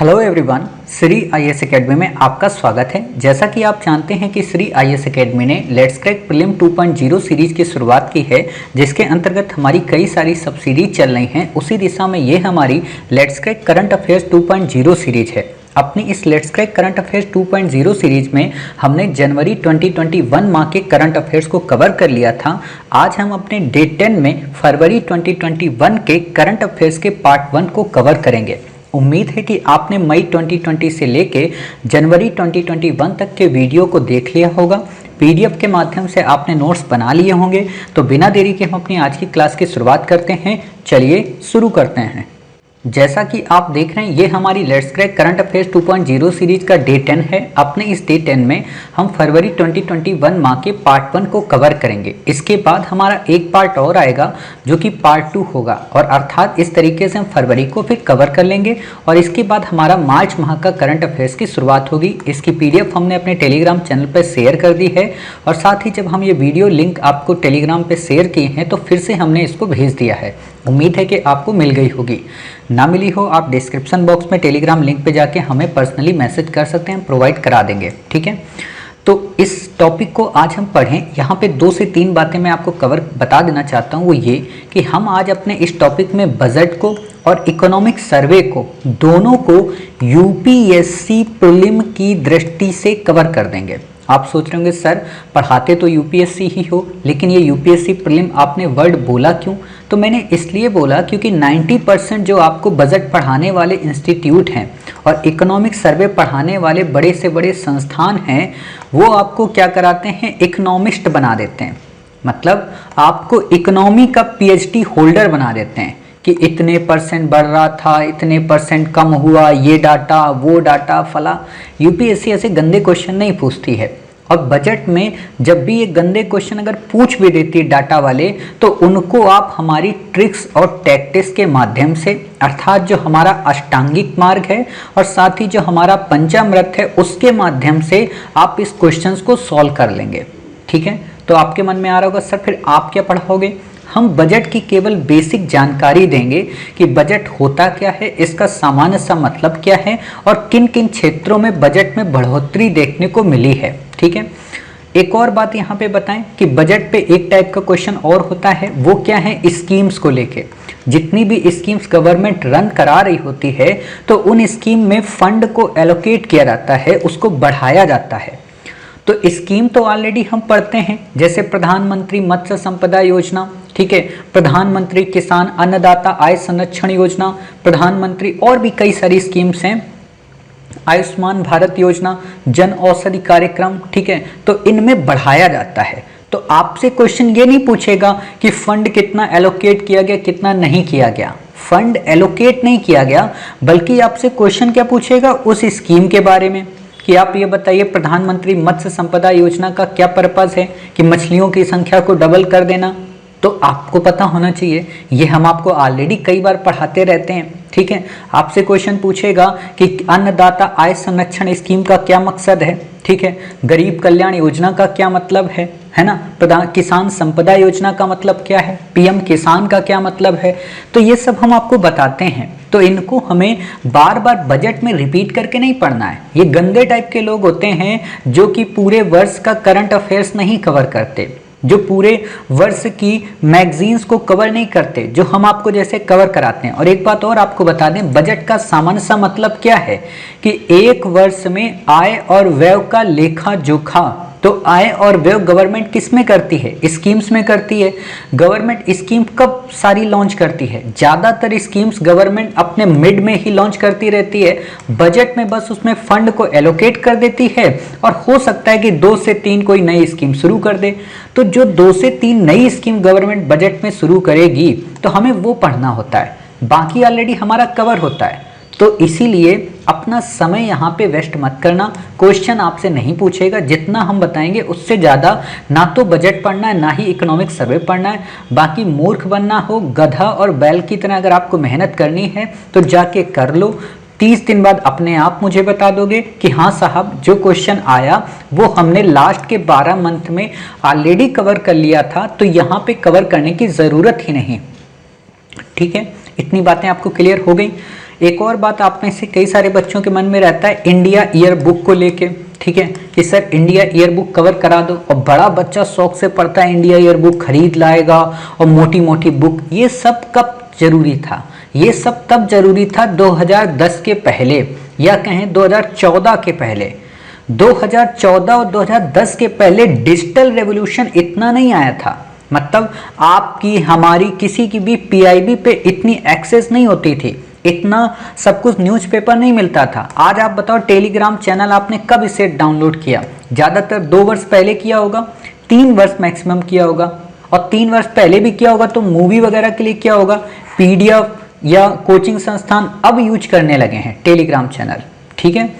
Hello everyone, Shri IAS academy में आपका स्वागत है। जैसा कि आप जानते हैं कि श्री आईएएस एकेडमी ने लेट्स क्रैक प्रीलिम 2.0 सीरीज की शुरुआत की है, जिसके अंतर्गत हमारी कई सारी सब सीरीज चल रही हैं। उसी दिशा में ये हमारी let's crack current affairs 2.0 series है। अपनी इस let's crack current affairs 2.0 series में हमने जनवरी 2021 माह के करंट अफेयर्स को कवर कर लिया था। आज हम अपने डे 10 में फरवरी 2021 के करंट अफेयर्स के पार्ट 1 को कवर करेंगे। उम्मीद है कि आपने मई 2020 से लेके जनवरी 2021 तक के वीडियो को देख लिया होगा। पीडीएफ के माध्यम से आपने नोट्स बना लिए होंगे। तो बिना देरी के हम अपनी आज की क्लास की शुरुआत करते हैं। चलिए शुरू करते हैं। जैसा कि आप देख रहे हैं, ये हमारी let's crack current affairs 2.0 series का डे 10 है। अपने इस डे 10 में हम फरवरी 2021 माह के पार्ट 1 को कवर करेंगे। इसके बाद हमारा एक पार्ट और आएगा जो कि पार्ट 2 होगा, और अर्थात इस तरीके से हम फरवरी को फिर कवर कर लेंगे। और इसके बाद हमारा मार्च माह का करंट अफेयर्स की शुरुआत होगी। इसकी पीडीएफ हमने अपने टेलीग्राम चैनल पर शेयर कर दी है, और साथ ही जब हम ये वीडियो लिंक आपको टेलीग्राम पर शेयर किए हैं तो फिर से हमने इसको भेज दिया है। उम्मीद है कि आपको मिल गई होगी। ना मिली हो आप डिस्क्रिप्शन बॉक्स में टेलीग्राम लिंक पे जाके हमें पर्सनली मैसेज कर सकते हैं, प्रोवाइड करा देंगे। ठीक है, तो इस टॉपिक को आज हम पढ़ें। यहाँ पे 2 से 3 बातें मैं आपको बता देना चाहता हूँ। वो ये कि हम आज अपने इस टॉपिक में बजट को और इकोनॉमिक सर्वे को, दोनों को यूपीएससी प्रीलिम की दृष्टि से कवर कर देंगे। आप सोच रहे होंगे सर पढ़ाते तो यूपीएससी ही हो, लेकिन ये यूपीएससी प्रीलिम आपने वर्ड बोला क्यों? तो मैंने इसलिए बोला क्योंकि 90% जो आपको बजट पढ़ाने वाले इंस्टीट्यूट हैं और इकोनॉमिक सर्वे पढ़ाने वाले बड़े से बड़े संस्थान हैं, वो आपको क्या कराते हैं, इकोनॉमिस्ट बना देते हैं। मतलब आपको इकोनॉमी का पीएचडी होल्डर बना देते हैं कि इतने % बढ़ रहा था, इतने % कम हुआ, ये डाटा वो डाटा फला। यूपीएससी ऐसे गंदे क्वेश्चन नहीं पूछती है। और बजट में जब भी ये गंदे क्वेश्चन अगर पूछ भी देती है डाटा वाले, तो उनको आप हमारी ट्रिक्स और टैक्टिक्स के माध्यम से, अर्थात जो हमारा अष्टांगिक मार्ग है और साथ ही जो हमारा पंचामृत है, उसके माध्यम से आप इस क्वेश्चंस को सॉल्व कर लेंगे। ठीक है, तो आपके मन में आ रहा होगा सर फिर आप क्या पढ़ाओगे? हम बजट की केवल बेसिक जानकारी देंगे कि बजट होता क्या है, इसका सामान्य सा मतलब क्या है, और किन किन क्षेत्रों में बजट में बढ़ोतरी देखने को मिली है। ठीक है, एक और बात यहाँ पे बताएं कि बजट पे एक टाइप का क्वेश्चन और होता है। वो क्या है, स्कीम्स को लेके। जितनी भी स्कीम्स गवर्नमेंट रन करा रही होती है, तो उन स्कीम में फंड को एलोकेट किया जाता है, उसको बढ़ाया जाता है। तो स्कीम तो ऑलरेडी हम पढ़ते हैं, जैसे प्रधानमंत्री मत्स्य संपदा योजना, ठीक है, प्रधानमंत्री किसान अन्नदाता आय संरक्षण योजना, प्रधानमंत्री और भी कई सारी स्कीम्स हैं, आयुष्मान भारत योजना, जन औषधि कार्यक्रम। ठीक है, तो इनमें बढ़ाया जाता है। तो आपसे क्वेश्चन ये नहीं पूछेगा कि फंड कितना एलोकेट किया गया, कितना नहीं किया गया। फंड एलोकेट नहीं किया गया, बल्कि आपसे क्वेश्चन क्या पूछेगा, उस स्कीम के बारे में कि आप ये बताइए प्रधानमंत्री मत्स्य संपदा योजना का क्या पर्पस है, कि मछलियों की संख्या को डबल कर देना। तो आपको पता होना चाहिए, ये हम आपको ऑलरेडी कई बार पढ़ाते रहते हैं। ठीक है, आपसे क्वेश्चन पूछेगा कि अन्नदाता आय संरक्षण स्कीम का क्या मकसद है। ठीक है, गरीब कल्याण योजना का क्या मतलब है ना, प्रधान किसान संपदा योजना का मतलब क्या है, पीएम किसान का क्या मतलब है। तो ये सब हम आपको बताते हैं। तो इनको हमें बार बार बजट में रिपीट करके नहीं पढ़ना है। ये गंदे टाइप के लोग होते हैं जो कि पूरे वर्ष का करंट अफेयर्स नहीं कवर करते, जो पूरे वर्ष की मैगजीन्स को कवर नहीं करते, जो हम आपको जैसे कवर कराते हैं। और एक बात और आपको बता दें, बजट का सामान्य सा मतलब क्या है कि एक वर्ष में आय और व्यय का लेखा जोखा। तो आय और व्यय गवर्नमेंट किस में करती है, स्कीम्स में करती है। गवर्नमेंट स्कीम कब सारी लॉन्च करती है, ज़्यादातर स्कीम्स गवर्नमेंट अपने मिड में ही लॉन्च करती रहती है। बजट में बस उसमें फंड को एलोकेट कर देती है, और हो सकता है कि 2 से 3 कोई नई स्कीम शुरू कर दे। तो जो 2 से 3 नई स्कीम गवर्नमेंट बजट में शुरू करेगी, तो हमें वो पढ़ना होता है। बाकी ऑलरेडी हमारा कवर होता है। तो इसीलिए अपना समय यहाँ पे वेस्ट मत करना। क्वेश्चन आपसे नहीं पूछेगा, जितना हम बताएंगे उससे ज़्यादा ना तो बजट पढ़ना है, ना ही इकोनॉमिक सर्वे पढ़ना है। बाकी मूर्ख बनना हो, गधा और बैल की तरह अगर आपको मेहनत करनी है तो जाके कर लो। 30 दिन बाद अपने आप मुझे बता दोगे कि हाँ साहब जो क्वेश्चन आया वो हमने लास्ट के 12 मंथ में ऑलरेडी कवर कर लिया था, तो यहाँ पे कवर करने की ज़रूरत ही नहीं। ठीक है, इतनी बातें आपको क्लियर हो गई। एक और बात आप में से कई सारे बच्चों के मन में रहता है इंडिया ईयर बुक को लेके, ठीक है, कि sir India year book cover करा दो। और बड़ा बच्चा शौक से पढ़ता है, इंडिया ईयर बुक खरीद लाएगा और मोटी मोटी बुक। ये सब कब जरूरी था? ये सब तब जरूरी था 2010 के पहले, या कहें 2014 के पहले। 2014 और 2010 के पहले डिजिटल रेवोल्यूशन इतना नहीं आया था। मतलब आपकी हमारी किसी की भी पीआईबी पे इतनी एक्सेस नहीं होती थी, इतना सब कुछ न्यूज़पेपर नहीं मिलता था। आज आप बताओ टेलीग्राम चैनल आपने कब इसे डाउनलोड किया? ज़्यादातर 2 वर्ष पहले किया होगा, 3 वर्ष मैक्सिमम किया होगा। और 3 वर्ष पहले भी किया होगा तो मूवी वगैरह के लिए किया होगा। पीडीएफ या कोचिंग संस्थान अब यूज करने लगे हैं टेलीग्राम चैनल, ठीक है।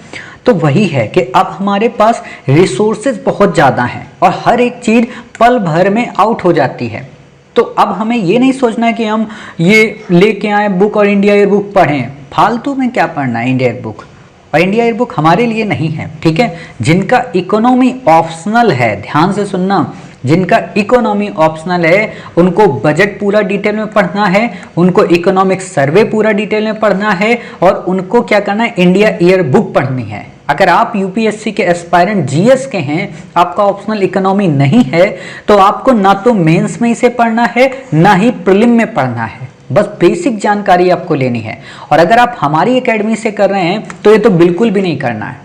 तो वही है कि अब हमारे पास रिसोर्सेज बहुत ज़्यादा हैं और हर एक चीज़ पल भर में आउट हो जाती है। तो अब हमें ये नहीं सोचना है कि हम ये लेके आए बुक और इंडिया ईयर बुक पढ़ें। फालतू में क्या पढ़ना है इंडिया ईयर बुक, और इंडिया ईयर बुक हमारे लिए नहीं है, ठीक है। जिनका इकोनॉमी ऑप्शनल है, ध्यान से सुनना, जिनका इकोनॉमी ऑप्शनल है उनको बजट पूरा डिटेल में पढ़ना है, उनको इकोनॉमिक सर्वे पूरा डिटेल में पढ़ना है, और उनको क्या करना है, इंडिया ईयर बुक पढ़नी है। अगर आप यूपीएससी के एस्पायरेंट जीएस के हैं, आपका ऑप्शनल इकोनॉमी नहीं है, तो आपको ना तो मेंस में इसे पढ़ना है ना ही प्रीलिम में पढ़ना है। बस बेसिक जानकारी आपको लेनी है। और अगर आप हमारी एकेडमी से कर रहे हैं तो ये तो बिल्कुल भी नहीं करना है,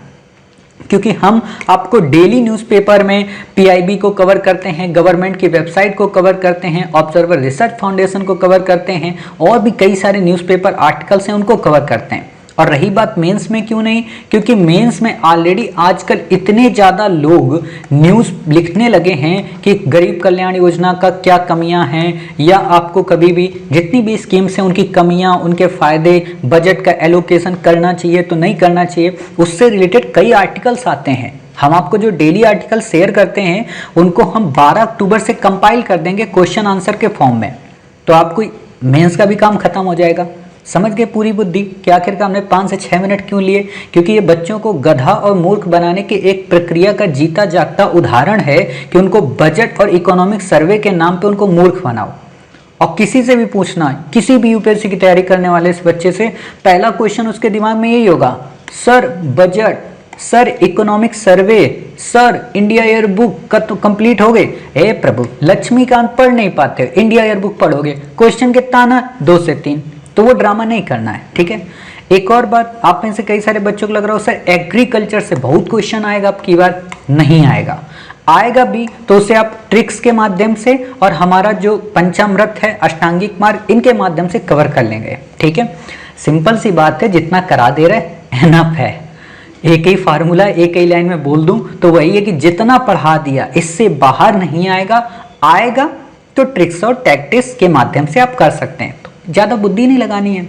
क्योंकि हम आपको डेली न्यूज़पेपर में पीआईबी को कवर करते हैं, गवर्नमेंट की वेबसाइट को कवर करते हैं, ऑब्जर्वर रिसर्च फाउंडेशन को कवर करते हैं, और भी कई सारे न्यूज़पेपर आर्टिकल्स हैं उनको कवर करते हैं। और रही बात मेंस में, क्यों नहीं? क्योंकि मेंस में ऑलरेडी आजकल इतने ज़्यादा लोग न्यूज़ लिखने लगे हैं कि गरीब कल्याण योजना का क्या कमियां हैं, या आपको कभी भी जितनी भी स्कीम्स हैं उनकी कमियां, उनके फ़ायदे, बजट का एलोकेशन करना चाहिए तो नहीं करना चाहिए, उससे रिलेटेड कई आर्टिकल्स आते हैं। हम आपको जो डेली आर्टिकल शेयर करते हैं उनको हम 12 अक्टूबर से कंपाइल कर देंगे क्वेश्चन आंसर के फॉर्म में, तो आपको मेंस का भी काम खत्म हो जाएगा। समझ गए पूरी बुद्धि कि आखिरकार हमने 5 से 6 मिनट क्यों लिए? क्योंकि ये बच्चों को गधा और मूर्ख बनाने की एक प्रक्रिया का जीता जागता उदाहरण है कि उनको बजट और इकोनॉमिक सर्वे के नाम पे उनको मूर्ख बनाओ। और किसी से भी पूछना, किसी भी यूपीएससी की तैयारी करने वाले इस बच्चे से, पहला क्वेश्चन उसके दिमाग में यही होगा, sir budget, sir economic survey, sir India year book का तो कंप्लीट हो गए। हे प्रभु, लक्ष्मीकांत पढ़ नहीं पाते हो, इंडिया ईयर बुक पढ़ोगे, क्वेश्चन कितना आना? 2 से 3। तो वो ड्रामा नहीं करना है, ठीक है। एक और बात, आप में से कई सारे बच्चों को लग रहा हो सर एग्रीकल्चर से बहुत क्वेश्चन आएगा, अब की बार नहीं आएगा। आएगा भी तो उसे आप ट्रिक्स के माध्यम से और हमारा जो पंचामृत है, अष्टांगिक मार्ग, इनके माध्यम से कवर कर लेंगे, ठीक है। सिंपल सी बात है, जितना करा दे रहे एनफ है। एक ही फार्मूला एक ही लाइन में बोल दूं तो वही है कि जितना पढ़ा दिया इससे बाहर नहीं आएगा। आएगा तो ट्रिक्स और टैक्टिक्स के माध्यम से आप कर सकते हैं। ज़्यादा बुद्धि नहीं लगानी है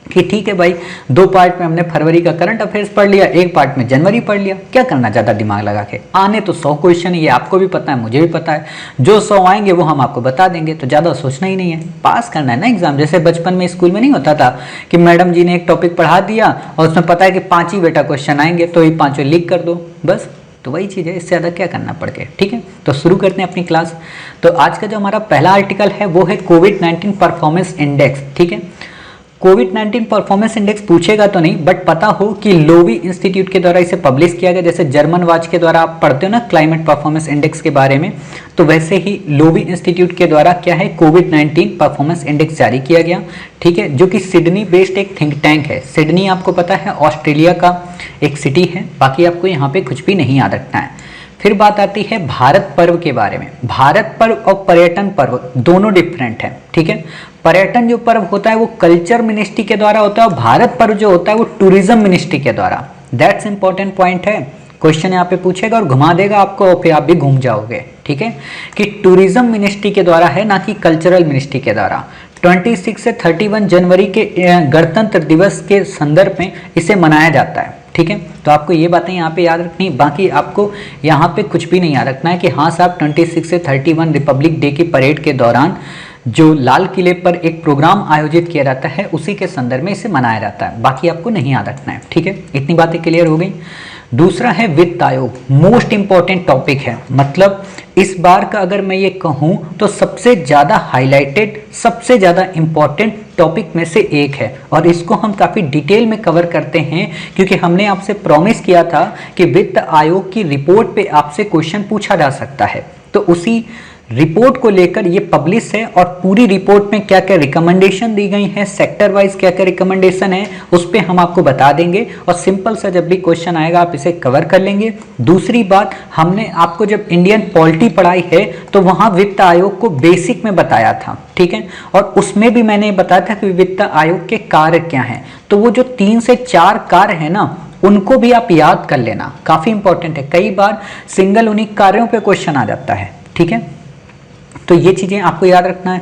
कि ठीक है भाई 2 पार्ट में हमने फरवरी का करंट अफेयर्स पढ़ लिया, 1 पार्ट में जनवरी पढ़ लिया, क्या करना ज़्यादा दिमाग लगा के। आने तो 100 क्वेश्चन, ये आपको भी पता है, मुझे भी पता है, जो 100 आएंगे वो हम आपको बता देंगे, तो ज़्यादा सोचना ही नहीं है, पास करना है ना एग्जाम। जैसे बचपन में स्कूल में नहीं होता था कि मैडम जी ने एक टॉपिक पढ़ा दिया और उसमें पता है कि 5 ही बेटा क्वेश्चन आएंगे, तो ये 5 लिख कर दो बस। तो वही चीज़ है, इससे ज़्यादा क्या करना पड़ के, ठीक है। तो शुरू करते हैं अपनी क्लास। तो आज का जो हमारा पहला आर्टिकल है वो है कोविड-19 परफॉर्मेंस इंडेक्स, ठीक है। कोविड-19 परफॉर्मेंस इंडेक्स पूछेगा तो नहीं, बट पता हो कि लोवी इंस्टीट्यूट के द्वारा इसे पब्लिश किया गया। जैसे जर्मन वाच के द्वारा आप पढ़ते हो ना क्लाइमेट परफॉर्मेंस इंडेक्स के बारे में, तो वैसे ही लोवी इंस्टीट्यूट के द्वारा क्या है, कोविड-19 परफॉर्मेंस इंडेक्स जारी किया गया, ठीक है, जो कि सिडनी बेस्ड एक थिंक टैंक है। सिडनी आपको पता है ऑस्ट्रेलिया का एक सिटी है, बाकी आपको यहाँ पे कुछ भी नहीं याद रखना है। फिर बात आती है भारत पर्व के बारे में। भारत पर्व और पर्यटन पर्व दोनों डिफरेंट है, ठीक है। पर्यटन जो पर्व होता है वो कल्चर मिनिस्ट्री के द्वारा होता है, और भारत पर्व जो होता है वो टूरिज्म मिनिस्ट्री के द्वारा। दैट्स इंपॉर्टेंट पॉइंट है, क्वेश्चन यहाँ पे पूछेगा और घुमा देगा आपको, और फिर आप भी घूम जाओगे, ठीक है, कि टूरिज्म मिनिस्ट्री के द्वारा है, ना कि कल्चरल मिनिस्ट्री के द्वारा। 26 से 31 जनवरी के गणतंत्र दिवस के संदर्भ में इसे मनाया जाता है, ठीक है। तो आपको ये बातें यहाँ पे याद रखनी, बाकी आपको यहाँ पे कुछ भी नहीं याद रखना है कि हाँ साहब 26 से 31 रिपब्लिक डे की परेड के दौरान जो लाल किले पर एक प्रोग्राम आयोजित किया जाता है उसी के संदर्भ में इसे मनाया जाता है, बाकी आपको नहीं याद रखना है, ठीक है। इतनी बातें क्लियर हो गई। दूसरा है वित्त आयोग, मोस्ट इंपॉर्टेंट टॉपिक है। मतलब इस बार का अगर मैं ये कहूं तो सबसे ज्यादा हाईलाइटेड, सबसे ज्यादा इंपॉर्टेंट टॉपिक में से एक है और इसको हम काफी डिटेल में कवर करते हैं क्योंकि हमने आपसे प्रॉमिस किया था कि वित्त आयोग की रिपोर्ट पे आपसे क्वेश्चन पूछा जा सकता है। तो उसी रिपोर्ट को लेकर ये पब्लिश है और पूरी रिपोर्ट में क्या क्या रिकमेंडेशन दी गई हैं, सेक्टर वाइज क्या क्या रिकमेंडेशन है, उस पर हम आपको बता देंगे और सिंपल सा जब भी क्वेश्चन आएगा आप इसे कवर कर लेंगे। दूसरी बात, हमने आपको जब इंडियन पॉलिटी पढ़ाई है तो वहां वित्त आयोग को बेसिक में बताया था, ठीक है, और उसमें भी मैंने बताया था कि वित्त आयोग के कार्य क्या हैं। तो वो जो 3 से 4 कार्य है ना, उनको भी आप याद कर लेना, काफी इंपॉर्टेंट है। कई बार सिंगल उन्हीं कार्यों पे क्वेश्चन आ जाता है, ठीक है, तो ये चीजें आपको याद रखना है।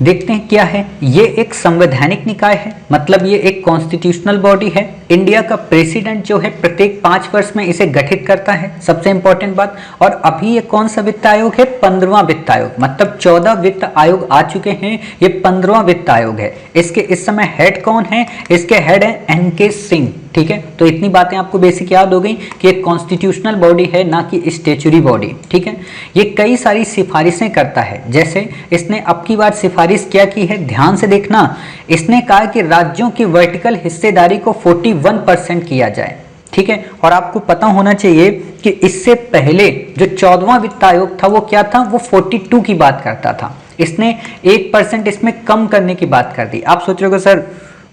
देखते हैं क्या है। ये एक संवैधानिक निकाय है, मतलब ये एक कॉन्स्टिट्यूशनल बॉडी है। इंडिया का प्रेसिडेंट जो है प्रत्येक 5 वर्ष में इसे गठित करता है, सबसे इंपॉर्टेंट बात। और अभी ये कौन सा वित्त आयोग है? 15वां वित्त आयोग, मतलब 14 वित्त आयोग आ चुके हैं, ये 15वां वित्त आयोग है। इसके इस समय हेड कौन है? इसके हेड है NK सिंह, ठीक है। तो इतनी बातें आपको बेसिक याद हो गई कि एक कॉन्स्टिट्यूशनल बॉडी है, ना कि स्टैच्यूटरी बॉडी, ठीक है। ये कई सारी सिफारिशें करता है, जैसे इसने अब की बार सिफारिश क्या की है, ध्यान से देखना। इसने कहा कि राज्यों की वर्टिकल हिस्सेदारी को 41% किया जाए, ठीक है। और आपको पता होना चाहिए कि इससे पहले जो 14वां वित्त आयोग था वो क्या था, वो 42 की बात करता था। इसने 1% इसमें कम करने की बात कर दी। आप सोच रहे हो सर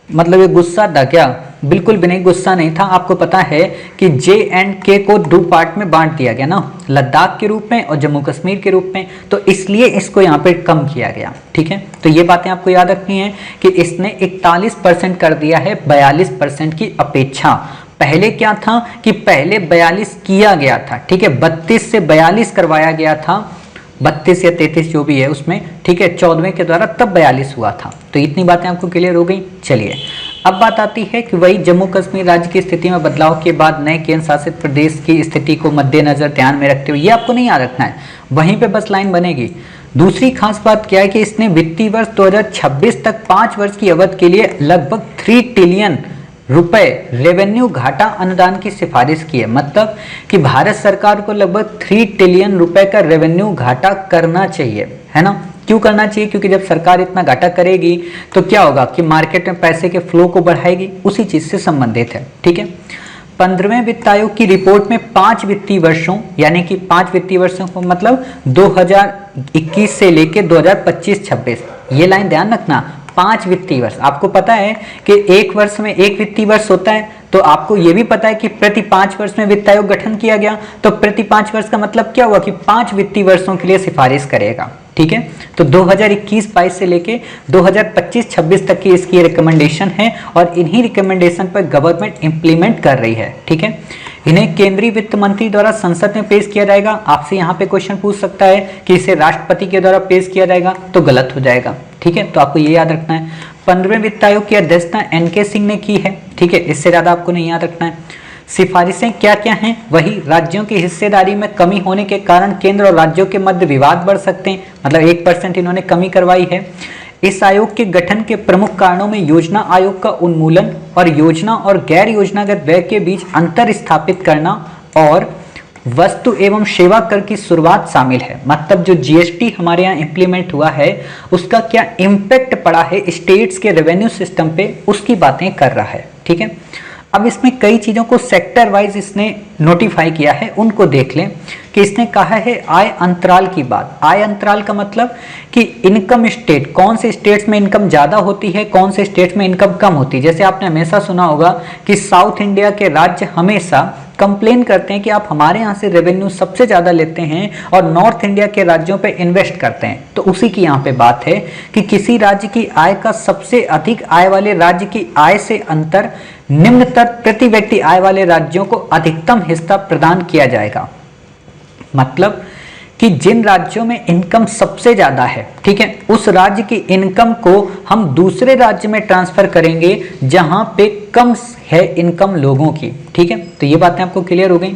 मतलब ये गुस्सा था क्या? बिल्कुल भी नहीं, गुस्सा नहीं था। आपको पता है कि J&K को 2 पार्ट में बांट दिया गया ना, लद्दाख के रूप में और जम्मू कश्मीर के रूप में, तो इसलिए इसको यहाँ पे कम किया गया, ठीक है। तो ये बातें आपको याद रखनी है कि इसने 41% कर दिया है 42% की अपेक्षा। पहले क्या था कि पहले 42 किया गया था, ठीक है, 32 से 42 करवाया गया था, 32 या 33 जो भी है उसमें, ठीक है, 14वें के द्वारा तब 42 हुआ था। तो इतनी बातें आपको क्लियर हो गई। चलिए अब बात आती है कि वही जम्मू कश्मीर राज्य की स्थिति में बदलाव के बाद नए केंद्र शासित प्रदेश की स्थिति को मद्देनजर ध्यान में रखते हुए, ये आपको नहीं याद रखना है, वहीं पे बस लाइन बनेगी। दूसरी खास बात क्या है कि इसने वित्तीय वर्ष 2026 तक 5 वर्ष की अवधि के लिए लगभग 3 ट्रिलियन रुपए रेवेन्यू घाटा अनुदान की सिफारिश की है। मतलब कि भारत सरकार को लगभग 3 ट्रिलियन रुपए का रेवेन्यू घाटा करना चाहिए, है ना। क्यों करना चाहिए? क्योंकि जब सरकार इतना घाटा करेगी तो क्या होगा कि मार्केट में पैसे के फ्लो को बढ़ाएगी, उसी चीज से संबंधित है, ठीक है। 15वें वित्त आयोग की रिपोर्ट में 5 वित्तीय वर्षों, यानी कि 5 वित्तीय वर्षों को मतलब 2021 से लेके 2025-26, ये लाइन ध्यान रखना, 5 वित्तीय वर्ष। आपको पता है कि एक वर्ष में एक वित्तीय वर्ष होता है, तो आपको यह भी पता है कि प्रति 5 वर्ष में वित्त आयोग गठन किया गया, तो प्रति 5 वर्ष का मतलब क्या हुआ कि 5 वित्तीय वर्षों के लिए सिफारिश करेगा, ठीक है। तो 2021-22 से लेके 2025-26 तक की इसकी रिकमेंडेशन है और इन्हीं रिकमेंडेशन पर गवर्नमेंट इंप्लीमेंट कर रही है, ठीक है। इन्हें केंद्रीय वित्त मंत्री द्वारा संसद में पेश किया जाएगा। आपसे यहाँ पे क्वेश्चन पूछ सकता है कि इसे राष्ट्रपति के द्वारा पेश किया जाएगा, तो गलत हो जाएगा, ठीक है। तो आपको ये याद रखना है। 15वें वित्त आयोग की अध्यक्षता NK सिंह ने की है, ठीक है, इससे ज्यादा आपको नहीं याद रखना है। सिफारिशें क्या क्या हैं? वही राज्यों की हिस्सेदारी में कमी होने के कारण केंद्र और राज्यों के मध्य विवाद बढ़ सकते हैं, मतलब 1% इन्होंने कमी करवाई है। इस आयोग के गठन के प्रमुख कारणों में योजना आयोग का उन्मूलन और योजना और गैर योजनागत व्यय के बीच अंतर स्थापित करना और वस्तु एवं सेवा कर की शुरुआत शामिल है। मतलब जो GST हमारे यहाँ इंप्लीमेंट हुआ है उसका क्या इम्पैक्ट पड़ा है स्टेट्स के रेवेन्यू सिस्टम पे, उसकी बातें कर रहा है, ठीक है। अब इसमें कई चीजों को सेक्टर वाइज इसने नोटिफाई किया है, उनको देख लें कि इसने कहा है आय अंतराल की बात। आय अंतराल का मतलब कि इनकम स्टेट, कौन से स्टेट्स में इनकम ज्यादा होती है, कौन से स्टेट्स में इनकम कम होती है। जैसे आपने हमेशा सुना होगा कि साउथ इंडिया के राज्य हमेशा कंप्लेन करते हैं कि आप हमारे यहाँ से रेवेन्यू सबसे ज्यादा लेते हैं और नॉर्थ इंडिया के राज्यों पे इन्वेस्ट करते हैं। तो उसी की यहाँ पे बात है कि किसी राज्य की आय का सबसे अधिक आय वाले राज्य की आय से अंतर निम्नतर प्रति व्यक्ति आय वाले राज्यों को अधिकतम हिस्सा प्रदान किया जाएगा। मतलब कि जिन राज्यों में इनकम सबसे ज्यादा है, ठीक है, उस राज्य की इनकम को हम दूसरे राज्य में ट्रांसफर करेंगे जहां पे कम है इनकम लोगों की, ठीक है। तो ये बातें आपको क्लियर हो गई।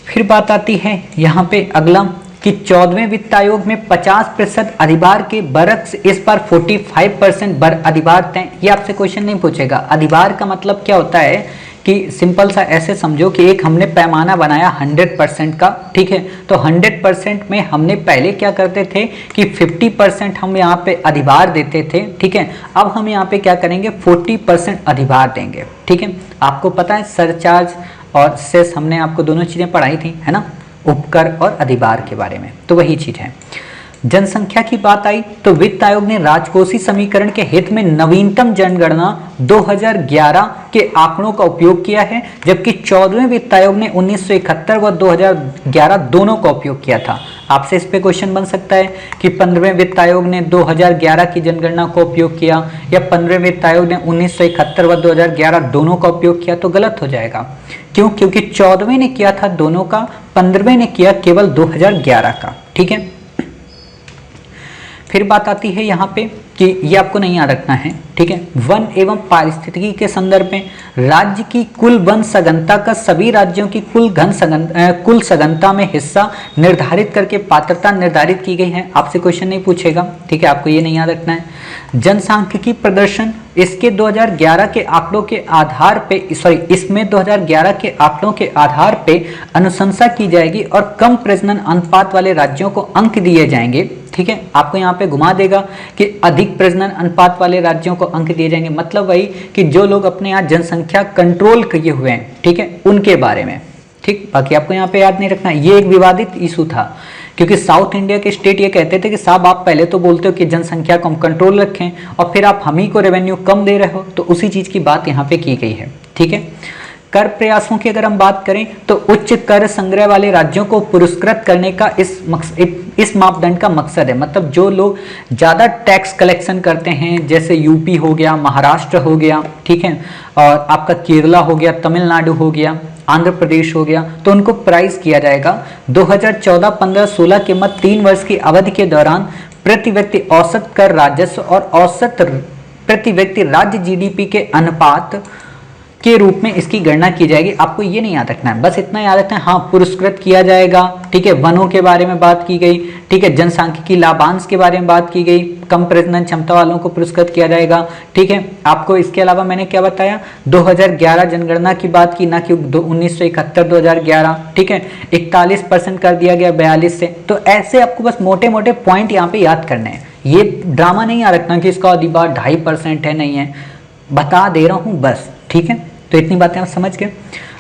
फिर बात आती है यहाँ पे अगला कि 14वें वित्त आयोग में 50% अधिभार के बरक्स इस बार 45% बर अधिभार तय। ये आपसे क्वेश्चन नहीं पूछेगा। अधिभार का मतलब क्या होता है कि सिंपल सा ऐसे समझो कि एक हमने पैमाना बनाया 100% का, ठीक है। तो 100% में हमने पहले क्या करते थे कि 50% हम यहाँ पे अधिभार देते थे, ठीक है। अब हम यहाँ पे क्या करेंगे, 40% अधिभार देंगे, ठीक है। आपको पता है सरचार्ज और सेस हमने आपको दोनों चीज़ें पढ़ाई थी, है ना, उपकर और अधिभार के बारे में, तो वही चीज़ है। जनसंख्या की बात आई तो वित्त आयोग ने राजकोषीय समीकरण के हित में नवीनतम जनगणना 2011 के आंकड़ों का उपयोग किया है, जबकि 14वें वित्त आयोग ने 1971 व 2011 दोनों का उपयोग किया था। आपसे इस पे क्वेश्चन बन सकता है कि 15वें वित्त आयोग ने 2011 की जनगणना का उपयोग किया या 15वें वित्त आयोग ने 1971 व 2011 दोनों का उपयोग किया, तो गलत हो जाएगा। क्यों? क्योंकि 14वें ने किया था दोनों का, 15वें ने किया केवल 2011 का, ठीक है। फिर बात आती है यहाँ पे कि ये आपको नहीं याद रखना है, ठीक है। वन एवं पारिस्थितिकी के संदर्भ में राज्य की कुल वन सघनता का सभी राज्यों की कुल सघनता में हिस्सा निर्धारित करके पात्रता निर्धारित की गई है। आपसे क्वेश्चन नहीं पूछेगा, ठीक है, आपको ये नहीं याद रखना है। जनसांख्यिकी प्रदर्शन इसके 2011 के आंकड़ों के आधार पे इसमें 2011 के आंकड़ों के आधार पे अनुशंसा की जाएगी और कम प्रजनन अनुपात वाले राज्यों को अंक दिए जाएंगे, ठीक है। आपको यहाँ पे घुमा देगा कि अधिक प्रजनन अनुपात वाले राज्यों को अंक दिए जाएंगे, मतलब वही कि जो लोग अपने यहाँ जनसंख्या कंट्रोल किए हुए हैं, ठीक है, उनके बारे में, ठीक। बाकी आपको यहाँ पे याद नहीं रखना, ये एक विवादित इशू था क्योंकि साउथ इंडिया के स्टेट ये कहते थे कि साहब आप पहले तो बोलते हो कि जनसंख्या को हम कंट्रोल रखें और फिर आप हम ही को रेवेन्यू कम दे रहे हो, तो उसी चीज की बात यहाँ पे की गई है, ठीक है। कर प्रयासों की अगर हम बात करें तो उच्च कर संग्रह वाले राज्यों को पुरस्कृत करने का इस मापदंड का मकसद है, मतलब जो लोग ज्यादा टैक्स कलेक्शन करते हैं, जैसे यूपी हो गया, महाराष्ट्र हो गया, ठीक है, और आपका केरला हो गया, तमिलनाडु हो गया, आंध्र प्रदेश हो गया, तो उनको प्राइज किया जाएगा। 2014, 15, 16 के मध्य 3 वर्ष की अवधि के दौरान प्रति व्यक्ति औसत कर राजस्व और औसत प्रति व्यक्ति राज्य जीडीपी के अनुपात के रूप में इसकी गणना की जाएगी। आपको ये नहीं याद रखना है, बस इतना याद रखना है, हाँ पुरस्कृत किया जाएगा, ठीक है। वनों के बारे में बात की गई, ठीक है। जनसांख्यिकी लाभांश के बारे में बात की गई, कम प्रजनन क्षमता वालों को पुरस्कृत किया जाएगा, ठीक है। आपको इसके अलावा मैंने क्या बताया, 2011 जनगणना की बात की, ना कि 1971 2011, ठीक है। 41% कर दिया गया 42 से। तो ऐसे आपको बस मोटे मोटे पॉइंट यहाँ पे याद करने हैं, ये ड्रामा नहीं याद रखना कि इसका अधिभार 2.5% है, नहीं है, बता दे रहा हूँ बस, ठीक है। तो इतनी बातें आप समझ गए।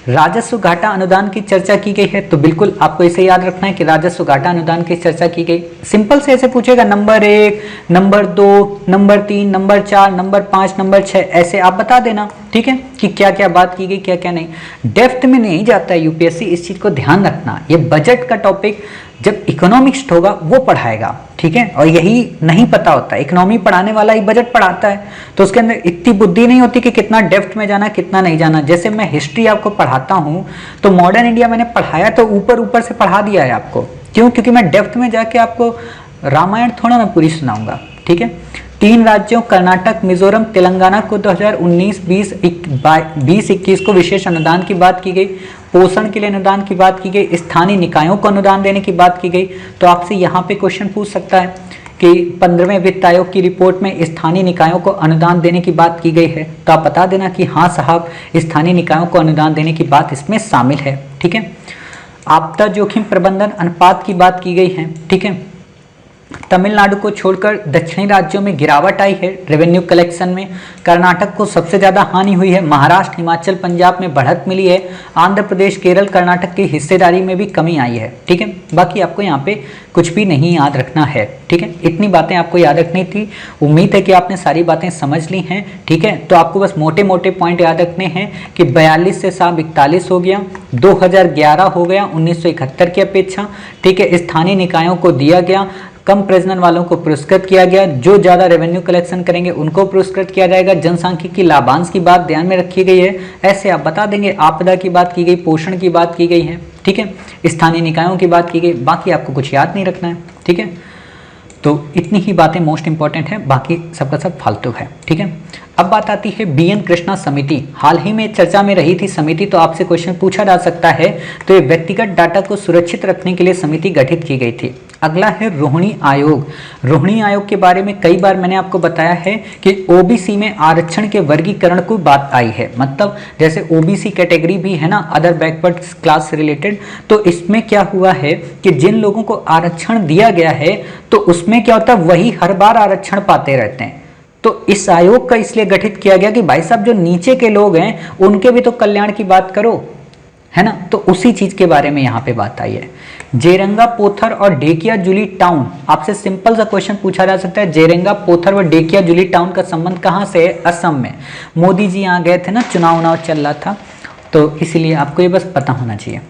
राजस्व घाटा अनुदान की चर्चा की गई है, तो बिल्कुल आपको इसे याद रखना है कि राजस्व घाटा अनुदान की चर्चा की गई। सिंपल से ऐसे पूछेगा number 1, number 2, number 3, number 4, number 5, number 6, ऐसे आप बता देना, ठीक है, कि क्या क्या बात की गई, क्या क्या नहीं। डेप्थ में नहीं जाता है यूपीएससी, इस चीज को ध्यान रखना। ये बजट का टॉपिक जब इकोनॉमिक्स होगा वो पढ़ाएगा, ठीक है, और यही नहीं पता होता, इकोनॉमी पढ़ाने वाला ही बजट पढ़ाता है, तो उसके अंदर इतनी बुद्धि नहीं होती कि कितना डेप्थ में जाना, कितना नहीं जाना। जैसे मैं हिस्ट्री आपको पढ़ाता हूँ तो मॉडर्न इंडिया मैंने पढ़ाया तो ऊपर ऊपर से पढ़ा दिया है आपको, क्यों? क्योंकि मैं डेप्थ में जाके आपको रामायण थोड़ा ना पूरी सुनाऊंगा, ठीक है। 3 राज्यों कर्नाटक, मिजोरम, तेलंगाना को 2019-20-21 को विशेष अनुदान की बात की गई, पोषण के लिए अनुदान की बात की गई, स्थानीय निकायों को अनुदान देने की बात की गई। तो आपसे यहाँ पे क्वेश्चन पूछ सकता है कि 15वें वित्त आयोग की रिपोर्ट में स्थानीय निकायों को अनुदान देने की बात की गई है, तो आप बता देना कि हाँ साहब स्थानीय निकायों को अनुदान देने की बात इसमें शामिल है, ठीक है। आपदा जोखिम प्रबंधन अनुपात की बात की गई है, ठीक है। तमिलनाडु को छोड़कर दक्षिणी राज्यों में गिरावट आई है रेवेन्यू कलेक्शन में। कर्नाटक को सबसे ज्यादा हानि हुई है, महाराष्ट्र, हिमाचल, पंजाब में बढ़त मिली है, आंध्र प्रदेश, केरल, कर्नाटक की हिस्सेदारी में भी कमी आई है, ठीक है। बाकी आपको यहाँ पे कुछ भी नहीं याद रखना है, ठीक है। इतनी बातें आपको याद रखनी थी, उम्मीद है कि आपने सारी बातें समझ ली हैं, ठीक है। तो आपको बस मोटे मोटे पॉइंट याद रखने हैं कि 42 से 41 हो गया, 2011 हो गया 1971 की अपेक्षा, ठीक है। स्थानीय निकायों को दिया गया, कम प्रजनन वालों को पुरस्कृत किया गया, जो ज्यादा रेवेन्यू कलेक्शन करेंगे उनको पुरस्कृत किया जाएगा। जनसांख्यिकी लाभांश की बात ध्यान में रखी गई है, ऐसे आप बता देंगे। आपदा की बात की गई, पोषण की बात की गई है, ठीक है। स्थानीय निकायों की बात की गई, बाकी आपको कुछ याद नहीं रखना है, ठीक है। तो इतनी ही बातें मोस्ट इंपॉर्टेंट है, बाकी सबका सब फालतू है, ठीक है। अब बात आती है बीएन कृष्णा समिति, हाल ही में चर्चा में रही थी समिति, तो आपसे क्वेश्चन पूछा जा सकता है। तो ये व्यक्तिगत डाटा को सुरक्षित रखने के लिए समिति गठित की गई थी। अगला है रोहिणी आयोग। रोहिणी आयोग के बारे में कई बार मैंने आपको बताया है कि ओबीसी में आरक्षण के वर्गीकरण की बात आई है, मतलब जैसे ओबीसी कैटेगरी भी है ना, अदर बैकवर्ड क्लास से रिलेटेड, तो इसमें क्या हुआ है कि जिन लोगों को आरक्षण दिया गया है तो उसमें क्या होता है, वही हर बार आरक्षण पाते रहते हैं। तो इस आयोग का इसलिए गठित किया गया कि भाई साहब जो नीचे के लोग हैं उनके भी तो कल्याण की बात करो, है ना। तो उसी चीज के बारे में यहाँ पे बात आई है। जेरंगा पोथर और ढेकिया जुली टाउन, आपसे सिंपल सा क्वेश्चन पूछा जा सकता है, जेरंगा पोथर और ढेकिया जुली टाउन का संबंध कहाँ से है? असम में। मोदी जी यहाँ गए थे ना, चुनाव चल रहा था, तो इसीलिए आपको ये बस पता होना चाहिए।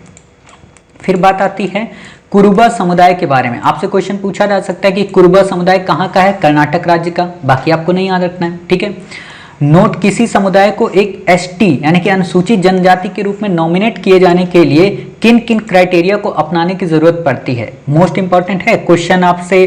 फिर बात आती है कुरुबा समुदाय के बारे में। आपसे क्वेश्चन पूछा जा सकता है कि कुरुबा समुदाय कहाँ का है? कर्नाटक राज्य का। बाकी आपको नहीं याद रखना है, ठीक है। नोट, किसी समुदाय को एक एसटी यानी कि अनुसूचित जनजाति के रूप में नॉमिनेट किए जाने के लिए किन किन क्राइटेरिया को अपनाने की जरूरत पड़ती है? मोस्ट इंपॉर्टेंट है क्वेश्चन, आपसे